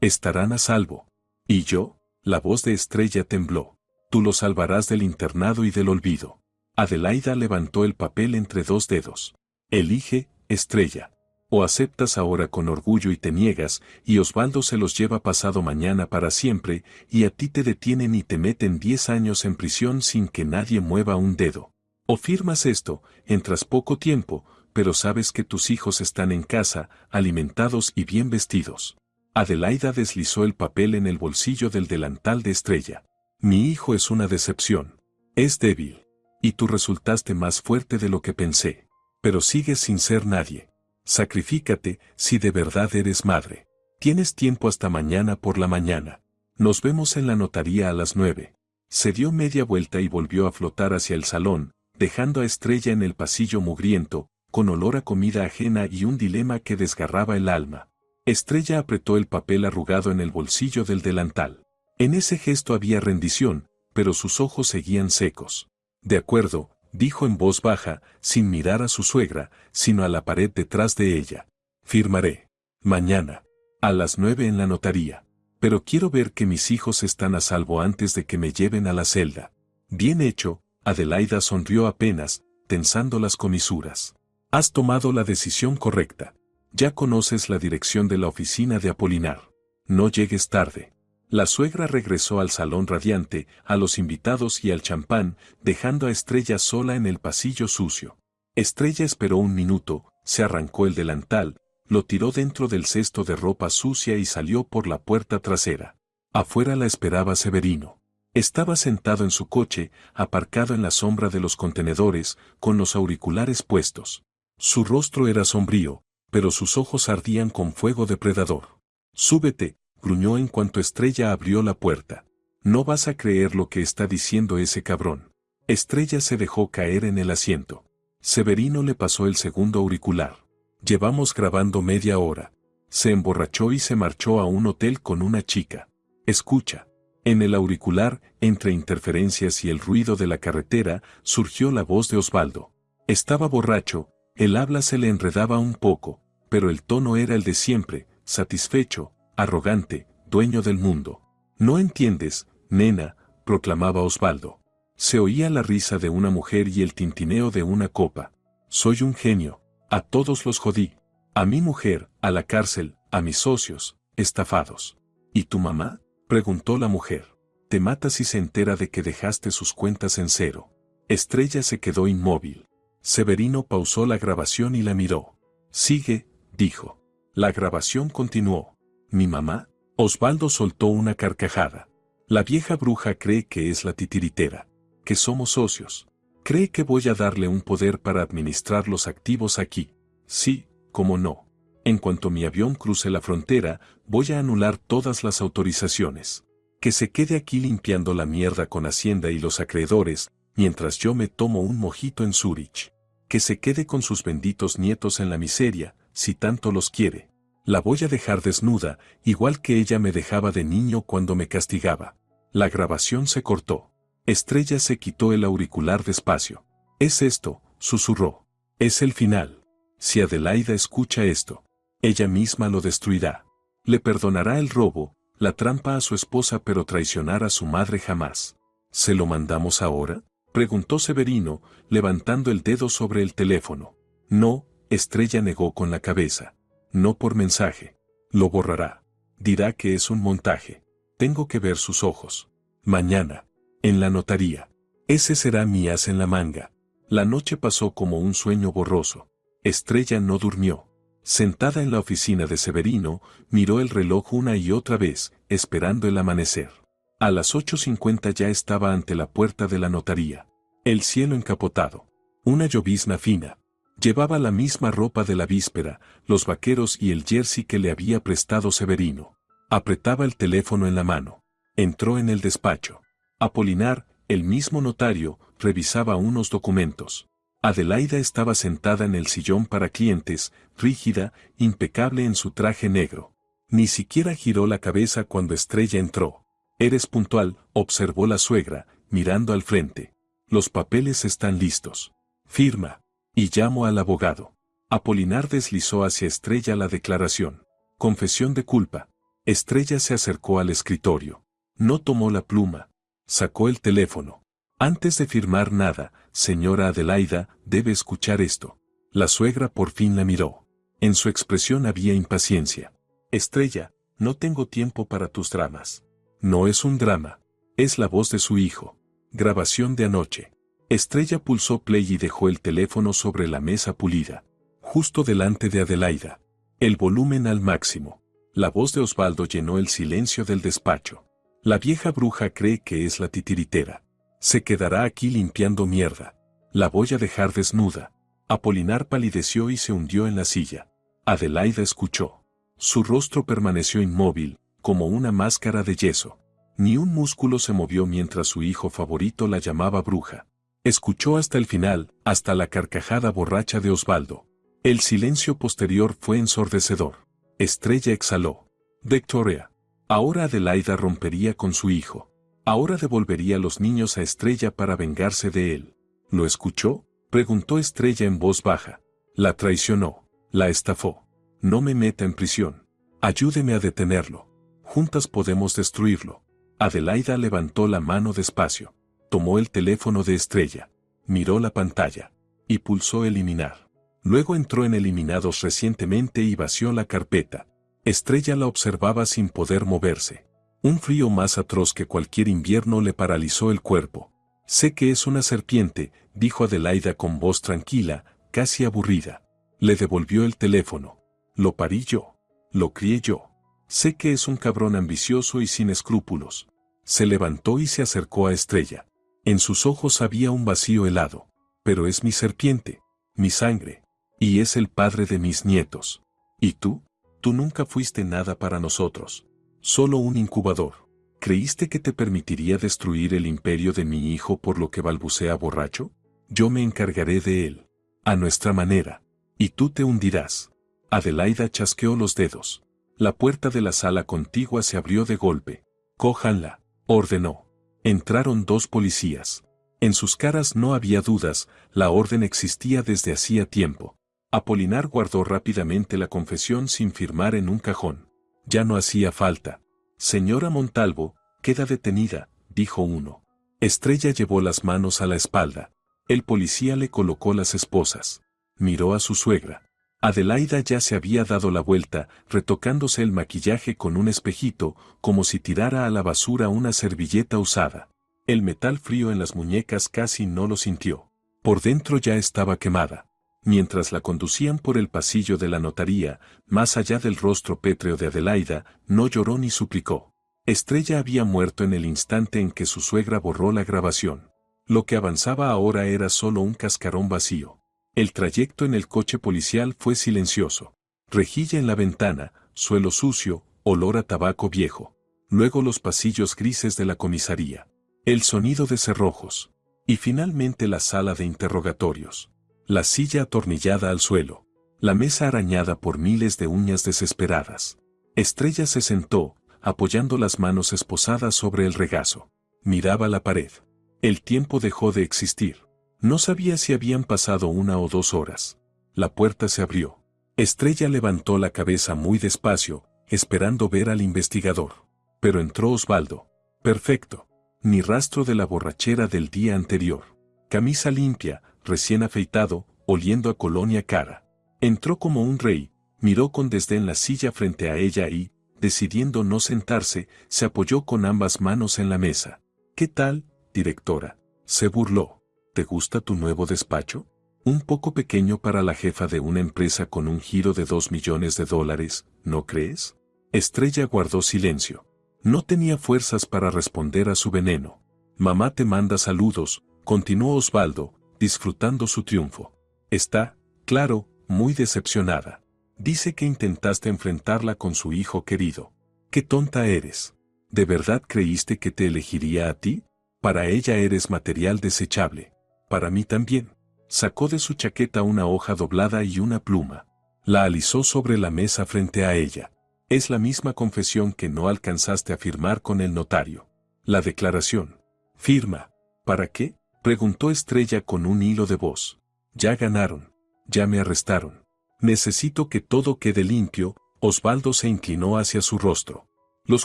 Estarán a salvo. ¿Y yo? La voz de Estrella tembló. Tú los salvarás del internado y del olvido. Adelaida levantó el papel entre 2 dedos. Elige, Estrella. O aceptas ahora con orgullo y te niegas, y Osvaldo se los lleva pasado mañana para siempre, y a ti te detienen y te meten 10 años en prisión sin que nadie mueva un dedo. O firmas esto, entras poco tiempo, pero sabes que tus hijos están en casa, alimentados y bien vestidos. Adelaida deslizó el papel en el bolsillo del delantal de Estrella. Mi hijo es una decepción. Es débil. Y tú resultaste más fuerte de lo que pensé. Pero sigues sin ser nadie. Sacrifícate si de verdad eres madre. Tienes tiempo hasta mañana por la mañana. Nos vemos en la notaría a las 9. Se dio media vuelta y volvió a flotar hacia el salón, dejando a Estrella en el pasillo mugriento, con olor a comida ajena y un dilema que desgarraba el alma. Estrella apretó el papel arrugado en el bolsillo del delantal. En ese gesto había rendición, pero sus ojos seguían secos. De acuerdo, dijo en voz baja, sin mirar a su suegra, sino a la pared detrás de ella. Firmaré. Mañana. A las 9 en la notaría. Pero quiero ver que mis hijos están a salvo antes de que me lleven a la celda. Bien hecho, Adelaida sonrió apenas, tensando las comisuras. Has tomado la decisión correcta. Ya conoces la dirección de la oficina de Apolinar. No llegues tarde. La suegra regresó al salón radiante, a los invitados y al champán, dejando a Estrella sola en el pasillo sucio. Estrella esperó un minuto, se arrancó el delantal, lo tiró dentro del cesto de ropa sucia y salió por la puerta trasera. Afuera la esperaba Severino. Estaba sentado en su coche, aparcado en la sombra de los contenedores, con los auriculares puestos. Su rostro era sombrío, pero sus ojos ardían con fuego depredador. Súbete, gruñó en cuanto Estrella abrió la puerta. No vas a creer lo que está diciendo ese cabrón. Estrella se dejó caer en el asiento. Severino le pasó el segundo auricular. Llevamos grabando media hora. Se emborrachó y se marchó a un hotel con una chica. Escucha. En el auricular, entre interferencias y el ruido de la carretera, surgió la voz de Osvaldo. Estaba borracho, el habla se le enredaba un poco, pero el tono era el de siempre, satisfecho, arrogante, dueño del mundo. No entiendes, nena, proclamaba Osvaldo. Se oía la risa de una mujer y el tintineo de una copa. Soy un genio. A todos los jodí. A mi mujer, a la cárcel, a mis socios, estafados. ¿Y tu mamá? Preguntó la mujer. Te mata si se entera de que dejaste sus cuentas en cero. Estrella se quedó inmóvil. Severino pausó la grabación y la miró. Sigue, dijo. La grabación continuó. ¿Mi mamá? Osvaldo soltó una carcajada. La vieja bruja cree que es la titiritera. Que somos socios. Cree que voy a darle un poder para administrar los activos aquí. Sí, cómo no. En cuanto mi avión cruce la frontera, voy a anular todas las autorizaciones. Que se quede aquí limpiando la mierda con Hacienda y los acreedores, mientras yo me tomo un mojito en Zúrich. Que se quede con sus benditos nietos en la miseria, si tanto los quiere. La voy a dejar desnuda, igual que ella me dejaba de niño cuando me castigaba. La grabación se cortó. Estrella se quitó el auricular despacio. Es esto, susurró. Es el final. Si Adelaida escucha esto, ella misma lo destruirá. Le perdonará el robo, la trampa a su esposa, pero traicionar a su madre jamás. ¿Se lo mandamos ahora?, preguntó Severino, levantando el dedo sobre el teléfono. No, Estrella negó con la cabeza. No por mensaje. Lo borrará. Dirá que es un montaje. Tengo que ver sus ojos. Mañana. En la notaría. Ese será mi as en la manga. La noche pasó como un sueño borroso. Estrella no durmió. Sentada en la oficina de Severino, miró el reloj una y otra vez, esperando el amanecer. A las 8:50 ya estaba ante la puerta de la notaría. El cielo encapotado. Una llovizna fina. Llevaba la misma ropa de la víspera, los vaqueros y el jersey que le había prestado Severino. Apretaba el teléfono en la mano. Entró en el despacho. Apolinar, el mismo notario, revisaba unos documentos. Adelaida estaba sentada en el sillón para clientes, rígida, impecable en su traje negro. Ni siquiera giró la cabeza cuando Estrella entró. «Eres puntual», observó la suegra, mirando al frente. «Los papeles están listos. Firma. Y llamo al abogado». Apolinar deslizó hacia Estrella la declaración. «Confesión de culpa». Estrella se acercó al escritorio. No tomó la pluma. Sacó el teléfono. «Antes de firmar nada, señora Adelaida, debe escuchar esto». La suegra por fin la miró. En su expresión había impaciencia. «Estrella, no tengo tiempo para tus dramas». «No es un drama. Es la voz de su hijo». Grabación de anoche. Estrella pulsó play y dejó el teléfono sobre la mesa pulida, justo delante de Adelaida. El volumen al máximo. La voz de Osvaldo llenó el silencio del despacho. «La vieja bruja cree que es la titiritera. Se quedará aquí limpiando mierda. La voy a dejar desnuda». Apolinar palideció y se hundió en la silla. Adelaida escuchó. Su rostro permaneció inmóvil, como una máscara de yeso. Ni un músculo se movió mientras su hijo favorito la llamaba bruja. Escuchó hasta el final, hasta la carcajada borracha de Osvaldo. El silencio posterior fue ensordecedor. Estrella exhaló. Victoria. Ahora Adelaida rompería con su hijo. Ahora devolvería los niños a Estrella para vengarse de él. ¿Lo escuchó?, preguntó Estrella en voz baja. La traicionó. La estafó. No me meta en prisión. Ayúdeme a detenerlo. Juntas podemos destruirlo. Adelaida levantó la mano despacio. Tomó el teléfono de Estrella. Miró la pantalla. Y pulsó eliminar. Luego entró en eliminados recientemente y vació la carpeta. Estrella la observaba sin poder moverse. Un frío más atroz que cualquier invierno le paralizó el cuerpo. «Sé que es una serpiente», dijo Adelaida con voz tranquila, casi aburrida. Le devolvió el teléfono. «Lo parí yo. Lo crié yo. Sé que es un cabrón ambicioso y sin escrúpulos». Se levantó y se acercó a Estrella. En sus ojos había un vacío helado. «Pero es mi serpiente, mi sangre. Y es el padre de mis nietos. ¿Y tú? Tú nunca fuiste nada para nosotros. Solo un incubador. ¿Creíste que te permitiría destruir el imperio de mi hijo por lo que balbucea borracho? Yo me encargaré de él. A nuestra manera. Y tú te hundirás». Adelaida chasqueó los dedos. La puerta de la sala contigua se abrió de golpe. «Cójanla», ordenó. Entraron dos policías. En sus caras no había dudas, la orden existía desde hacía tiempo. Apolinar guardó rápidamente la confesión sin firmar en un cajón. Ya no hacía falta. «Señora Montalvo, queda detenida», dijo uno. Estrella llevó las manos a la espalda. El policía le colocó las esposas. Miró a su suegra. Adelaida ya se había dado la vuelta, retocándose el maquillaje con un espejito, como si tirara a la basura una servilleta usada. El metal frío en las muñecas casi no lo sintió. Por dentro ya estaba quemada. Mientras la conducían por el pasillo de la notaría, más allá del rostro pétreo de Adelaida, no lloró ni suplicó. Estrella había muerto en el instante en que su suegra borró la grabación. Lo que avanzaba ahora era solo un cascarón vacío. El trayecto en el coche policial fue silencioso. Rejilla en la ventana, suelo sucio, olor a tabaco viejo. Luego los pasillos grises de la comisaría. El sonido de cerrojos. Y finalmente la sala de interrogatorios. La silla atornillada al suelo. La mesa arañada por miles de uñas desesperadas. Estrella se sentó, apoyando las manos esposadas sobre el regazo. Miraba la pared. El tiempo dejó de existir. No sabía si habían pasado 1 o 2 horas. La puerta se abrió. Estrella levantó la cabeza muy despacio, esperando ver al investigador. Pero entró Osvaldo. Perfecto. Ni rastro de la borrachera del día anterior. Camisa limpia, recién afeitado, oliendo a colonia cara. Entró como un rey, miró con desdén la silla frente a ella y, decidiendo no sentarse, se apoyó con ambas manos en la mesa. «¿Qué tal, directora?», se burló. «¿Te gusta tu nuevo despacho? Un poco pequeño para la jefa de una empresa con un giro de $2 millones, ¿no crees?». Estrella guardó silencio. No tenía fuerzas para responder a su veneno. «Mamá te manda saludos», continuó Osvaldo, disfrutando su triunfo. «Está, claro, muy decepcionada. Dice que intentaste enfrentarla con su hijo querido. ¡Qué tonta eres! ¿De verdad creíste que te elegiría a ti? Para ella eres material desechable. Para mí también. Sacó de su chaqueta una hoja doblada y una pluma. La alisó sobre la mesa frente a ella. Es la misma confesión que no alcanzaste a firmar con el notario. La declaración. Firma. ¿Para qué? Preguntó Estrella con un hilo de voz. Ya ganaron. Ya me arrestaron. Necesito que todo quede limpio. Osvaldo se inclinó hacia su rostro. Los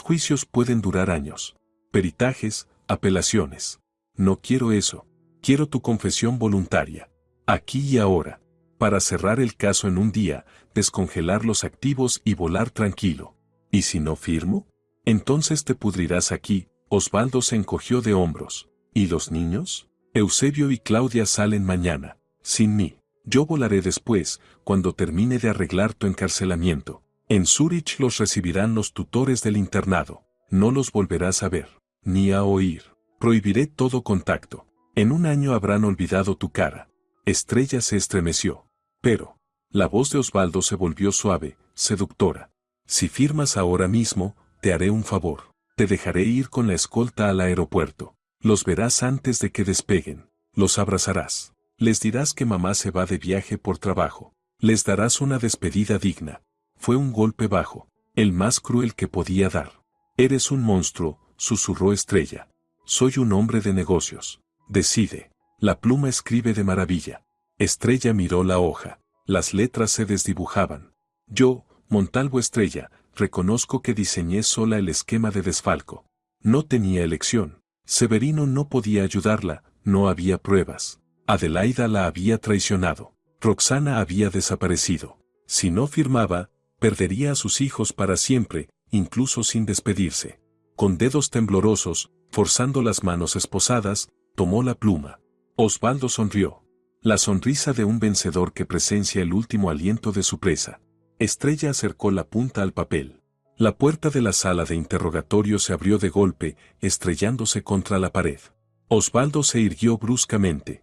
juicios pueden durar años. Peritajes, apelaciones. No quiero eso. Quiero tu confesión voluntaria. Aquí y ahora. Para cerrar el caso en un día, descongelar los activos y volar tranquilo. ¿Y si no firmo? Entonces te pudrirás aquí. Osvaldo se encogió de hombros. ¿Y los niños? Eusebio y Claudia salen mañana. Sin mí. Yo volaré después, cuando termine de arreglar tu encarcelamiento. En Zúrich los recibirán los tutores del internado. No los volverás a ver, ni a oír. Prohibiré todo contacto. En un año habrán olvidado tu cara. Estrella se estremeció. Pero, la voz de Osvaldo se volvió suave, seductora. Si firmas ahora mismo, te haré un favor. Te dejaré ir con la escolta al aeropuerto. Los verás antes de que despeguen. Los abrazarás. Les dirás que mamá se va de viaje por trabajo. Les darás una despedida digna. Fue un golpe bajo, el más cruel que podía dar. Eres un monstruo, susurró Estrella. Soy un hombre de negocios. Decide. La pluma escribe de maravilla. Estrella miró la hoja. Las letras se desdibujaban. Yo, Montalvo Estrella, reconozco que diseñé sola el esquema de desfalco. No tenía elección. Severino no podía ayudarla, no había pruebas. Adelaida la había traicionado. Roxana había desaparecido. Si no firmaba, perdería a sus hijos para siempre, incluso sin despedirse. Con dedos temblorosos, forzando las manos esposadas, tomó la pluma. Osvaldo sonrió. La sonrisa de un vencedor que presencia el último aliento de su presa. Estrella acercó la punta al papel. La puerta de la sala de interrogatorio se abrió de golpe, estrellándose contra la pared. Osvaldo se irguió bruscamente.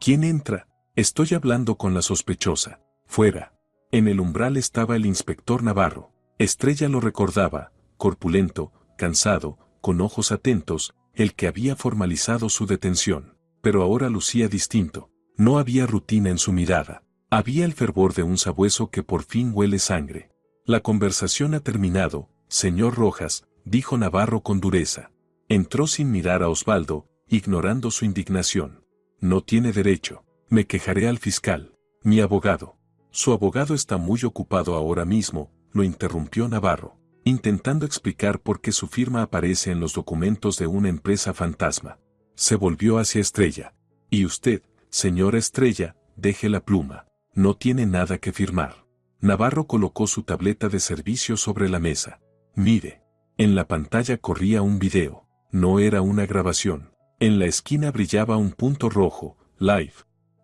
¿Quién entra? Estoy hablando con la sospechosa. Fuera. En el umbral estaba el inspector Navarro. Estrella lo recordaba, corpulento, cansado, con ojos atentos, el que había formalizado su detención. Pero ahora lucía distinto. No había rutina en su mirada. Había el fervor de un sabueso que por fin huele sangre. La conversación ha terminado, señor Rojas, dijo Navarro con dureza. Entró sin mirar a Osvaldo, ignorando su indignación. No tiene derecho. Me quejaré al fiscal. Mi abogado. Su abogado está muy ocupado ahora mismo, lo interrumpió Navarro, intentando explicar por qué su firma aparece en los documentos de una empresa fantasma. Se volvió hacia Estrella. Y usted, señora Estrella, deje la pluma. No tiene nada que firmar. Navarro colocó su tableta de servicio sobre la mesa. Mire. En la pantalla corría un video. No era una grabación. En la esquina brillaba un punto rojo, live,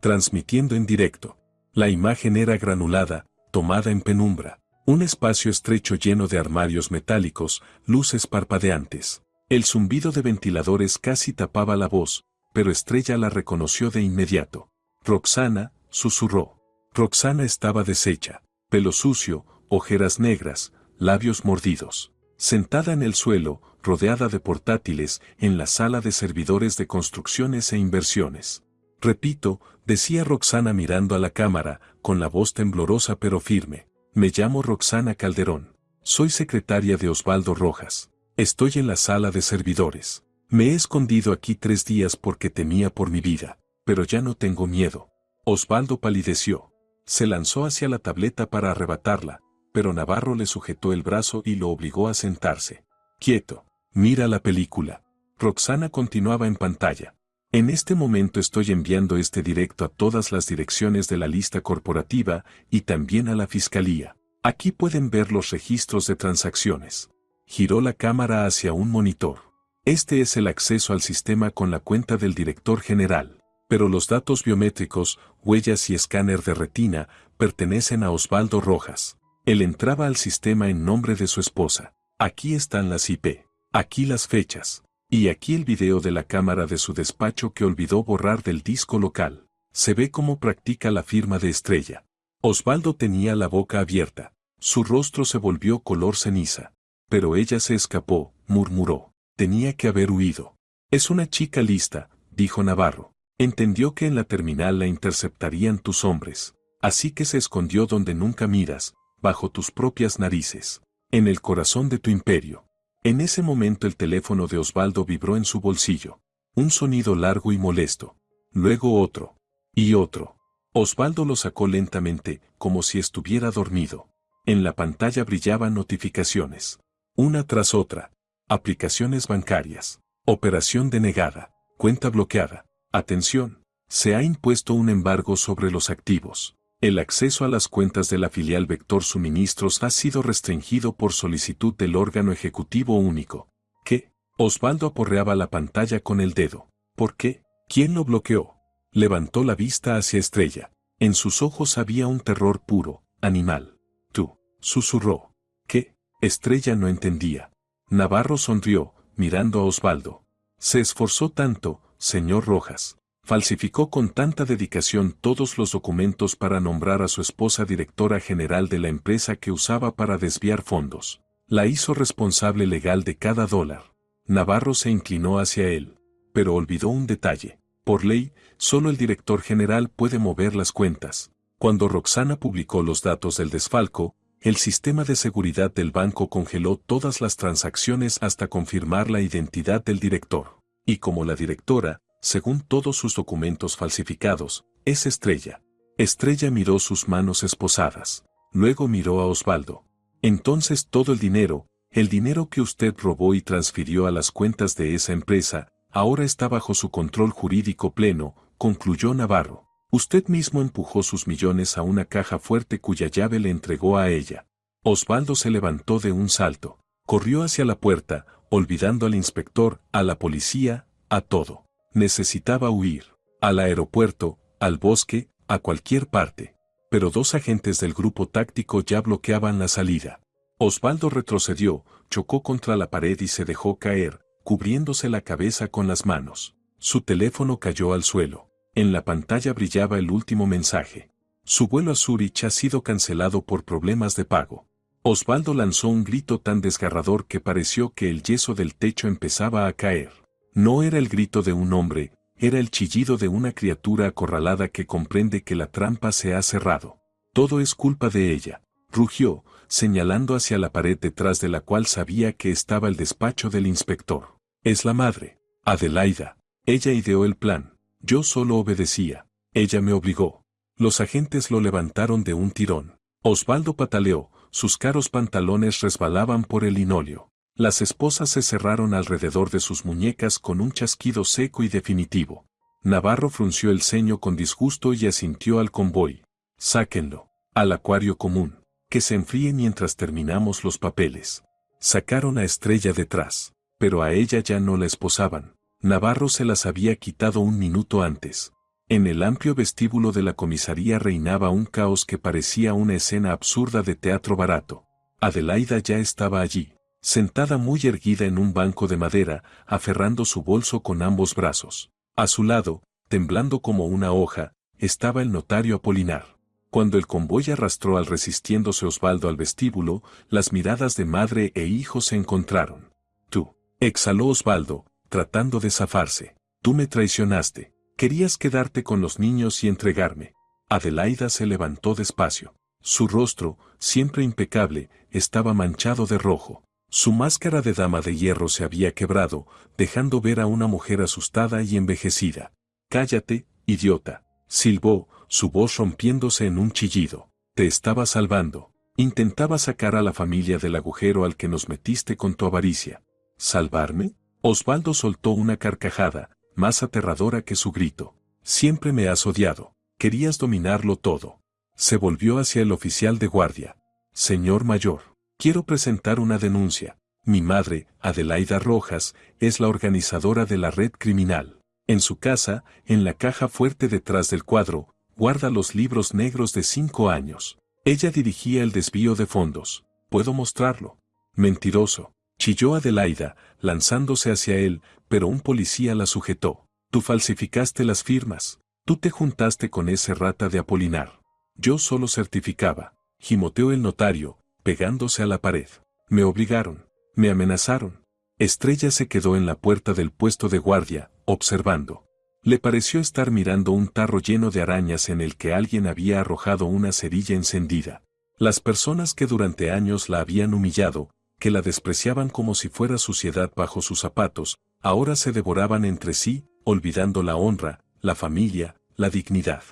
transmitiendo en directo. La imagen era granulada, tomada en penumbra. Un espacio estrecho lleno de armarios metálicos, luces parpadeantes. El zumbido de ventiladores casi tapaba la voz, pero Estrella la reconoció de inmediato. Roxana, susurró. Roxana estaba deshecha, pelo sucio, ojeras negras, labios mordidos. Sentada en el suelo, rodeada de portátiles, en la sala de servidores de construcciones e inversiones. Repito, decía Roxana mirando a la cámara, con la voz temblorosa pero firme. Me llamo Roxana Calderón. Soy secretaria de Osvaldo Rojas. Estoy en la sala de servidores. Me he escondido aquí 3 días porque temía por mi vida, pero ya no tengo miedo. Osvaldo palideció. Se lanzó hacia la tableta para arrebatarla, pero Navarro le sujetó el brazo y lo obligó a sentarse. Quieto. Mira la película. Roxana continuaba en pantalla. En este momento estoy enviando este directo a todas las direcciones de la lista corporativa y también a la fiscalía. Aquí pueden ver los registros de transacciones. Giró la cámara hacia un monitor. Este es el acceso al sistema con la cuenta del director general. Pero los datos biométricos, huellas y escáner de retina, pertenecen a Osvaldo Rojas. Él entraba al sistema en nombre de su esposa. Aquí están las IP. Aquí las fechas. Y aquí el video de la cámara de su despacho que olvidó borrar del disco local. Se ve cómo practica la firma de Estrella. Osvaldo tenía la boca abierta. Su rostro se volvió color ceniza. Pero ella se escapó, murmuró. Tenía que haber huido. Es una chica lista, dijo Navarro. Entendió que en la terminal la interceptarían tus hombres, así que se escondió donde nunca miras, bajo tus propias narices, en el corazón de tu imperio. En ese momento el teléfono de Osvaldo vibró en su bolsillo. Un sonido largo y molesto. Luego otro. Y otro. Osvaldo lo sacó lentamente, como si estuviera dormido. En la pantalla brillaban notificaciones. Una tras otra. Aplicaciones bancarias. Operación denegada. Cuenta bloqueada. Atención. Se ha impuesto un embargo sobre los activos. El acceso a las cuentas de la filial Vector Suministros ha sido restringido por solicitud del órgano ejecutivo único. ¿Qué? Osvaldo aporreaba la pantalla con el dedo. ¿Por qué? ¿Quién lo bloqueó? Levantó la vista hacia Estrella. En sus ojos había un terror puro, animal. Tú, susurró. ¿Qué? Estrella no entendía. Navarro sonrió, mirando a Osvaldo. Se esforzó tanto, señor Rojas. Falsificó con tanta dedicación todos los documentos para nombrar a su esposa directora general de la empresa que usaba para desviar fondos. La hizo responsable legal de cada dólar. Navarro se inclinó hacia él, pero olvidó un detalle. Por ley, solo el director general puede mover las cuentas. Cuando Roxana publicó los datos del desfalco, el sistema de seguridad del banco congeló todas las transacciones hasta confirmar la identidad del director. Y como la directora, según todos sus documentos falsificados, es Estrella. Estrella miró sus manos esposadas. Luego miró a Osvaldo. Entonces todo el dinero que usted robó y transfirió a las cuentas de esa empresa, ahora está bajo su control jurídico pleno, concluyó Navarro. Usted mismo empujó sus millones a una caja fuerte cuya llave le entregó a ella. Osvaldo se levantó de un salto. Corrió hacia la puerta, olvidando al inspector, a la policía, a todo. Necesitaba huir. Al aeropuerto, al bosque, a cualquier parte. Pero dos agentes del grupo táctico ya bloqueaban la salida. Osvaldo retrocedió, chocó contra la pared y se dejó caer, cubriéndose la cabeza con las manos. Su teléfono cayó al suelo. En la pantalla brillaba el último mensaje. Su vuelo a Zúrich ha sido cancelado por problemas de pago. Osvaldo lanzó un grito tan desgarrador que pareció que el yeso del techo empezaba a caer. No era el grito de un hombre, era el chillido de una criatura acorralada que comprende que la trampa se ha cerrado. Todo es culpa de ella, rugió, señalando hacia la pared detrás de la cual sabía que estaba el despacho del inspector. Es la madre, Adelaida. Ella ideó el plan, yo solo obedecía. Ella me obligó. Los agentes lo levantaron de un tirón. Osvaldo pataleó, sus caros pantalones resbalaban por el linóleo. Las esposas se cerraron alrededor de sus muñecas con un chasquido seco y definitivo. Navarro frunció el ceño con disgusto y asintió al convoy. Sáquenlo. Al acuario común. Que se enfríe mientras terminamos los papeles. Sacaron a Estrella detrás. Pero a ella ya no la esposaban. Navarro se las había quitado un minuto antes. En el amplio vestíbulo de la comisaría reinaba un caos que parecía una escena absurda de teatro barato. Adelaida ya estaba allí, sentada muy erguida en un banco de madera, aferrando su bolso con ambos brazos. A su lado, temblando como una hoja, estaba el notario Apolinar. Cuando el convoy arrastró al resistiéndose Osvaldo al vestíbulo, las miradas de madre e hijo se encontraron. Tú, exhaló Osvaldo, tratando de zafarse. Tú me traicionaste. Querías quedarte con los niños y entregarme. Adelaida se levantó despacio. Su rostro, siempre impecable, estaba manchado de rojo. Su máscara de dama de hierro se había quebrado, dejando ver a una mujer asustada y envejecida. Cállate, idiota, silbó, su voz rompiéndose en un chillido. Te estaba salvando. Intentaba sacar a la familia del agujero al que nos metiste con tu avaricia. ¿Salvarme? Osvaldo soltó una carcajada, más aterradora que su grito. Siempre me has odiado. Querías dominarlo todo. Se volvió hacia el oficial de guardia. Señor mayor, quiero presentar una denuncia. Mi madre, Adelaida Rojas, es la organizadora de la red criminal. En su casa, en la caja fuerte detrás del cuadro, guarda los libros negros de 5 años. Ella dirigía el desvío de fondos. ¿Puedo mostrarlo? Mentiroso, chilló Adelaida, lanzándose hacia él, pero un policía la sujetó. Tú falsificaste las firmas. Tú te juntaste con ese rata de Apolinar. Yo solo certificaba. Gimoteó el notario, pegándose a la pared. Me obligaron. Me amenazaron. Estrella se quedó en la puerta del puesto de guardia, observando. Le pareció estar mirando un tarro lleno de arañas en el que alguien había arrojado una cerilla encendida. Las personas que durante años la habían humillado, que la despreciaban como si fuera suciedad bajo sus zapatos, ahora se devoraban entre sí, olvidando la honra, la familia, la dignidad.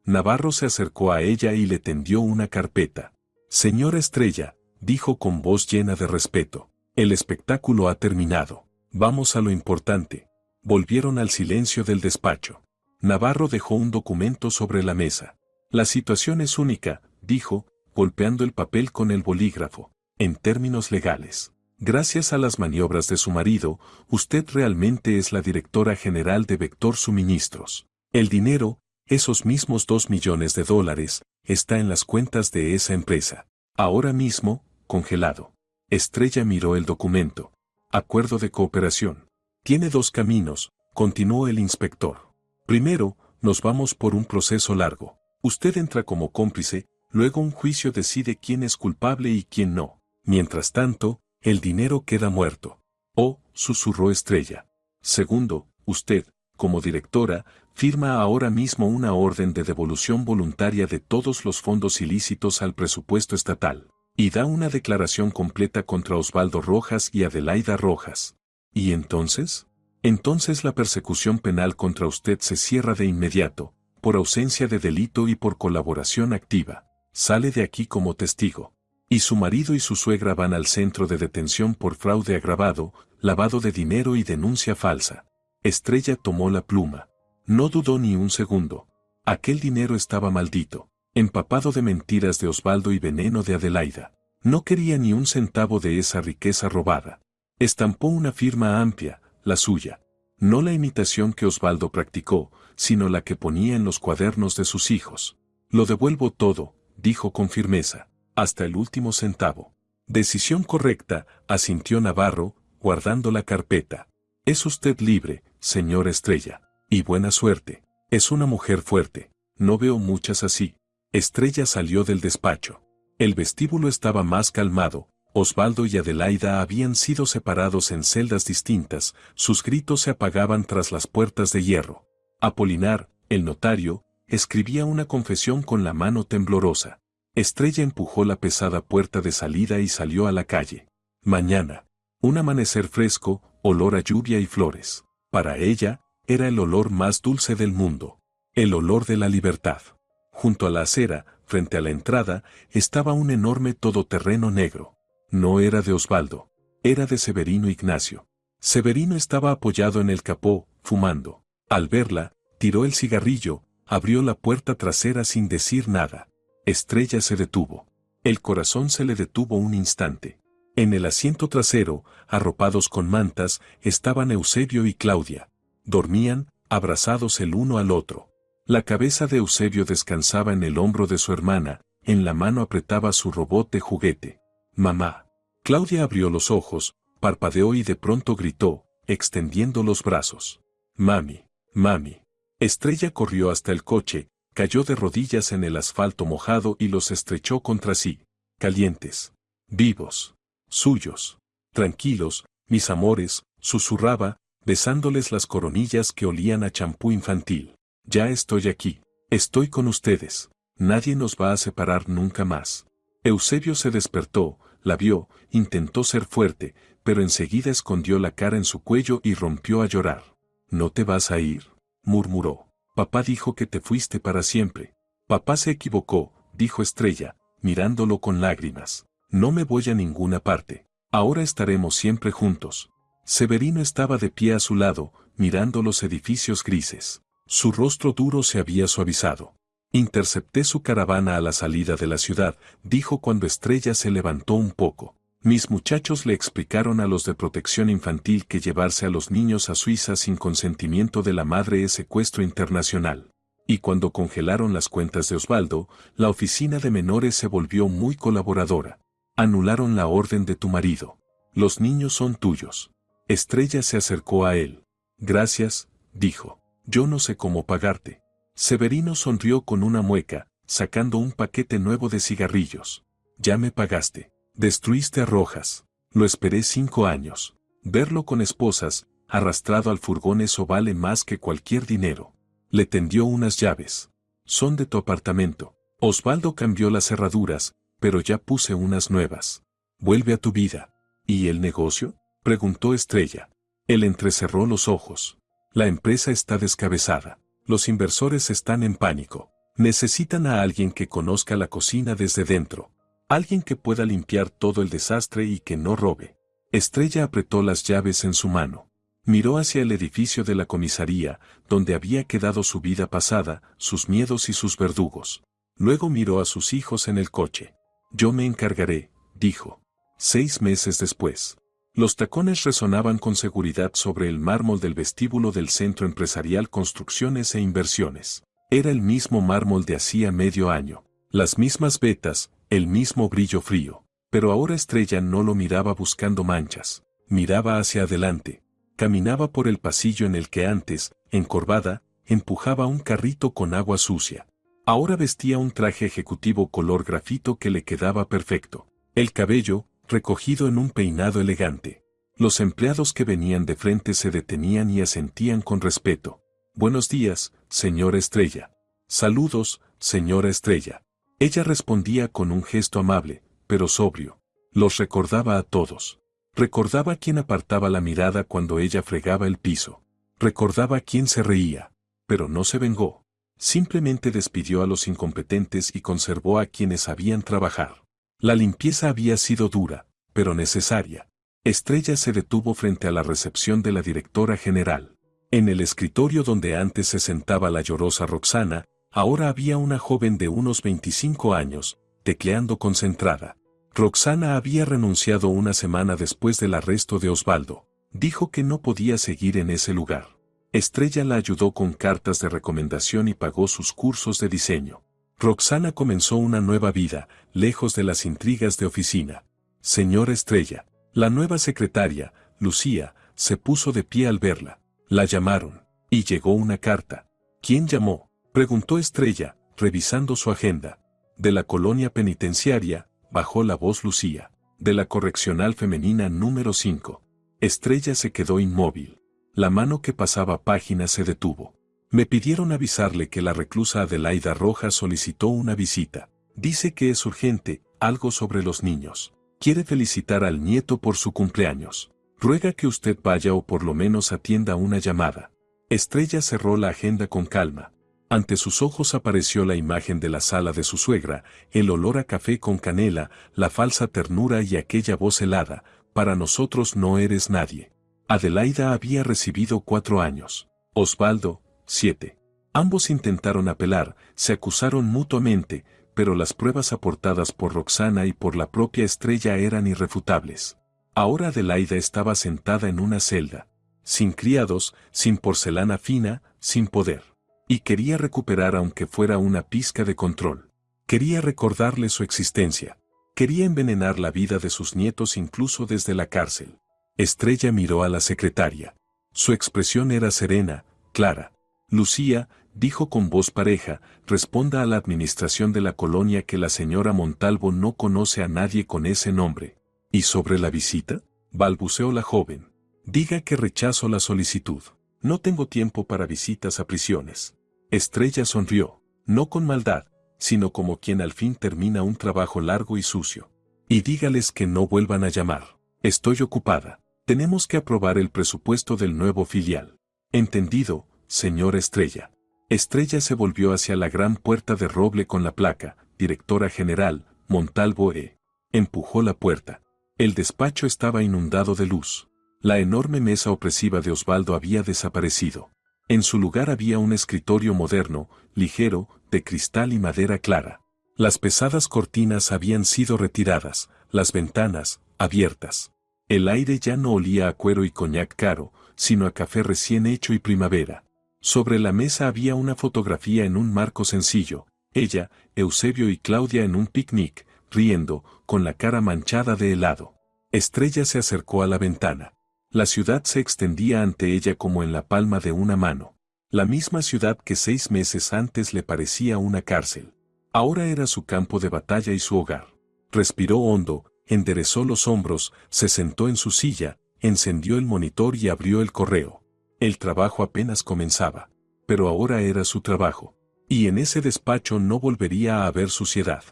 Navarro se acercó a ella y le tendió una carpeta. Señora Estrella, dijo con voz llena de respeto, el espectáculo ha terminado. Vamos a lo importante. Volvieron al silencio del despacho. Navarro dejó un documento sobre la mesa. La situación es única, dijo, golpeando el papel con el bolígrafo. En términos legales, gracias a las maniobras de su marido, usted realmente es la directora general de Vector Suministros. El dinero, esos mismos $2 millones, está en las cuentas de esa empresa. Ahora mismo, congelado. Estrella miró el documento. Acuerdo de cooperación. Tiene dos caminos, continuó el inspector. Primero, nos vamos por un proceso largo. Usted entra como cómplice, luego un juicio decide quién es culpable y quién no. Mientras tanto, el dinero queda muerto. Oh, susurró Estrella. Segundo, usted, como directora, firma ahora mismo una orden de devolución voluntaria de todos los fondos ilícitos al presupuesto estatal, y da una declaración completa contra Osvaldo Rojas y Adelaida Rojas. ¿Y entonces? Entonces la persecución penal contra usted se cierra de inmediato, por ausencia de delito y por colaboración activa. Sale de aquí como testigo. Y su marido y su suegra van al centro de detención por fraude agravado, lavado de dinero y denuncia falsa. Estrella tomó la pluma. No dudó ni un segundo. Aquel dinero estaba maldito, empapado de mentiras de Osvaldo y veneno de Adelaida. No quería ni un centavo de esa riqueza robada. Estampó una firma amplia, la suya. No la imitación que Osvaldo practicó, sino la que ponía en los cuadernos de sus hijos. Lo devuelvo todo, dijo con firmeza. Hasta el último centavo. Decisión correcta, asintió Navarro, guardando la carpeta. Es usted libre, señora Estrella. Y buena suerte. Es una mujer fuerte. No veo muchas así. Estrella salió del despacho. El vestíbulo estaba más calmado. Osvaldo y Adelaida habían sido separados en celdas distintas, sus gritos se apagaban tras las puertas de hierro. Apolinar, el notario, escribía una confesión con la mano temblorosa. Estrella empujó la pesada puerta de salida y salió a la calle. Mañana. Un amanecer fresco, olor a lluvia y flores. Para ella, era el olor más dulce del mundo. El olor de la libertad. Junto a la acera, frente a la entrada, estaba un enorme todoterreno negro. No era de Osvaldo. Era de Severino Ignacio. Severino estaba apoyado en el capó, fumando. Al verla, tiró el cigarrillo, abrió la puerta trasera sin decir nada. Estrella se detuvo. El corazón se le detuvo un instante. En el asiento trasero, arropados con mantas, estaban Eusebio y Claudia. Dormían, abrazados el uno al otro. La cabeza de Eusebio descansaba en el hombro de su hermana, en la mano apretaba su robot de juguete. Mamá. Claudia abrió los ojos, parpadeó y de pronto gritó, extendiendo los brazos. Mami, mami. Estrella corrió hasta el coche, cayó de rodillas en el asfalto mojado y los estrechó contra sí. Calientes. Vivos. Suyos. Tranquilos, mis amores, susurraba, besándoles las coronillas que olían a champú infantil. Ya estoy aquí. Estoy con ustedes. Nadie nos va a separar nunca más. Eusebio se despertó, la vio, intentó ser fuerte, pero enseguida escondió la cara en su cuello y rompió a llorar. ¿No te vas a ir?, murmuró. Papá dijo que te fuiste para siempre. Papá se equivocó, dijo Estrella, mirándolo con lágrimas. No me voy a ninguna parte. Ahora estaremos siempre juntos. Severino estaba de pie a su lado, mirando los edificios grises. Su rostro duro se había suavizado. Intercepté su caravana a la salida de la ciudad, dijo cuando Estrella se levantó un poco. Mis muchachos le explicaron a los de protección infantil que llevarse a los niños a Suiza sin consentimiento de la madre es secuestro internacional. Y cuando congelaron las cuentas de Osvaldo, la oficina de menores se volvió muy colaboradora. Anularon la orden de tu marido. Los niños son tuyos. Estrella se acercó a él. Gracias, dijo. Yo no sé cómo pagarte. Severino sonrió con una mueca, sacando un paquete nuevo de cigarrillos. Ya me pagaste. Destruiste a Rojas. Lo esperé 5 años. Verlo con esposas, arrastrado al furgón, eso vale más que cualquier dinero. Le tendió unas llaves. Son de tu apartamento. Osvaldo cambió las cerraduras, pero ya puse unas nuevas. Vuelve a tu vida. ¿Y el negocio?, preguntó Estrella. Él entrecerró los ojos. La empresa está descabezada. Los inversores están en pánico. Necesitan a alguien que conozca la cocina desde dentro. Alguien que pueda limpiar todo el desastre y que no robe. Estrella apretó las llaves en su mano. Miró hacia el edificio de la comisaría, donde había quedado su vida pasada, sus miedos y sus verdugos. Luego miró a sus hijos en el coche. Yo me encargaré, dijo. 6 meses después. Los tacones resonaban con seguridad sobre el mármol del vestíbulo del Centro Empresarial Construcciones e Inversiones. Era el mismo mármol de hacía medio año. Las mismas vetas, el mismo brillo frío. Pero ahora Estrella no lo miraba buscando manchas. Miraba hacia adelante. Caminaba por el pasillo en el que antes, encorvada, empujaba un carrito con agua sucia. Ahora vestía un traje ejecutivo color grafito que le quedaba perfecto. El cabello, recogido en un peinado elegante. Los empleados que venían de frente se detenían y asentían con respeto. Buenos días, señora Estrella. Saludos, señora Estrella. Ella respondía con un gesto amable, pero sobrio. Los recordaba a todos. Recordaba quién apartaba la mirada cuando ella fregaba el piso. Recordaba quién se reía. Pero no se vengó. Simplemente despidió a los incompetentes y conservó a quienes sabían trabajar. La limpieza había sido dura, pero necesaria. Estrella se detuvo frente a la recepción de la directora general. En el escritorio donde antes se sentaba la llorosa Roxana, ahora había una joven de unos 25 años, tecleando concentrada. Roxana había renunciado una semana después del arresto de Osvaldo. Dijo que no podía seguir en ese lugar. Estrella la ayudó con cartas de recomendación y pagó sus cursos de diseño. Roxana comenzó una nueva vida, lejos de las intrigas de oficina. Señora Estrella, la nueva secretaria, Lucía, se puso de pie al verla. La llamaron, y llegó una carta. ¿Quién llamó?, preguntó Estrella, revisando su agenda. De la colonia penitenciaria, bajó la voz Lucía. De la correccional femenina número 5. Estrella se quedó inmóvil. La mano que pasaba páginas se detuvo. Me pidieron avisarle que la reclusa Adelaida Rojas solicitó una visita. Dice que es urgente, algo sobre los niños. Quiere felicitar al nieto por su cumpleaños. Ruega que usted vaya o por lo menos atienda una llamada. Estrella cerró la agenda con calma. Ante sus ojos apareció la imagen de la sala de su suegra, el olor a café con canela, la falsa ternura y aquella voz helada: para nosotros no eres nadie. Adelaida había recibido 4 años. Osvaldo, 7. Ambos intentaron apelar, se acusaron mutuamente, pero las pruebas aportadas por Roxana y por la propia Estrella eran irrefutables. Ahora Adelaida estaba sentada en una celda, sin criados, sin porcelana fina, sin poder. Y quería recuperar aunque fuera una pizca de control. Quería recordarle su existencia. Quería envenenar la vida de sus nietos incluso desde la cárcel. Estrella miró a la secretaria. Su expresión era serena, clara. Lucía, dijo con voz pareja, responda a la administración de la colonia que la señora Montalvo no conoce a nadie con ese nombre. ¿Y sobre la visita?, balbuceó la joven. Diga que rechazo la solicitud. No tengo tiempo para visitas a prisiones. Estrella sonrió, no con maldad, sino como quien al fin termina un trabajo largo y sucio. Y dígales que no vuelvan a llamar. Estoy ocupada. Tenemos que aprobar el presupuesto del nuevo filial. Entendido, señora Estrella. Estrella se volvió hacia la gran puerta de roble con la placa, Directora General, Montalvo E. Empujó la puerta. El despacho estaba inundado de luz. La enorme mesa opresiva de Osvaldo había desaparecido. En su lugar había un escritorio moderno, ligero, de cristal y madera clara. Las pesadas cortinas habían sido retiradas, las ventanas, abiertas. El aire ya no olía a cuero y coñac caro, sino a café recién hecho y primavera. Sobre la mesa había una fotografía en un marco sencillo, ella, Eusebio y Claudia en un picnic, riendo, con la cara manchada de helado. Estrella se acercó a la ventana. La ciudad se extendía ante ella como en la palma de una mano. La misma ciudad que 6 meses antes le parecía una cárcel. Ahora era su campo de batalla y su hogar. Respiró hondo, enderezó los hombros, se sentó en su silla, Encendió el monitor y abrió el correo. El trabajo apenas comenzaba, pero ahora era su trabajo. Y en ese despacho no volvería a haber suciedad.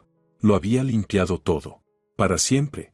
Lo había limpiado todo. Para siempre.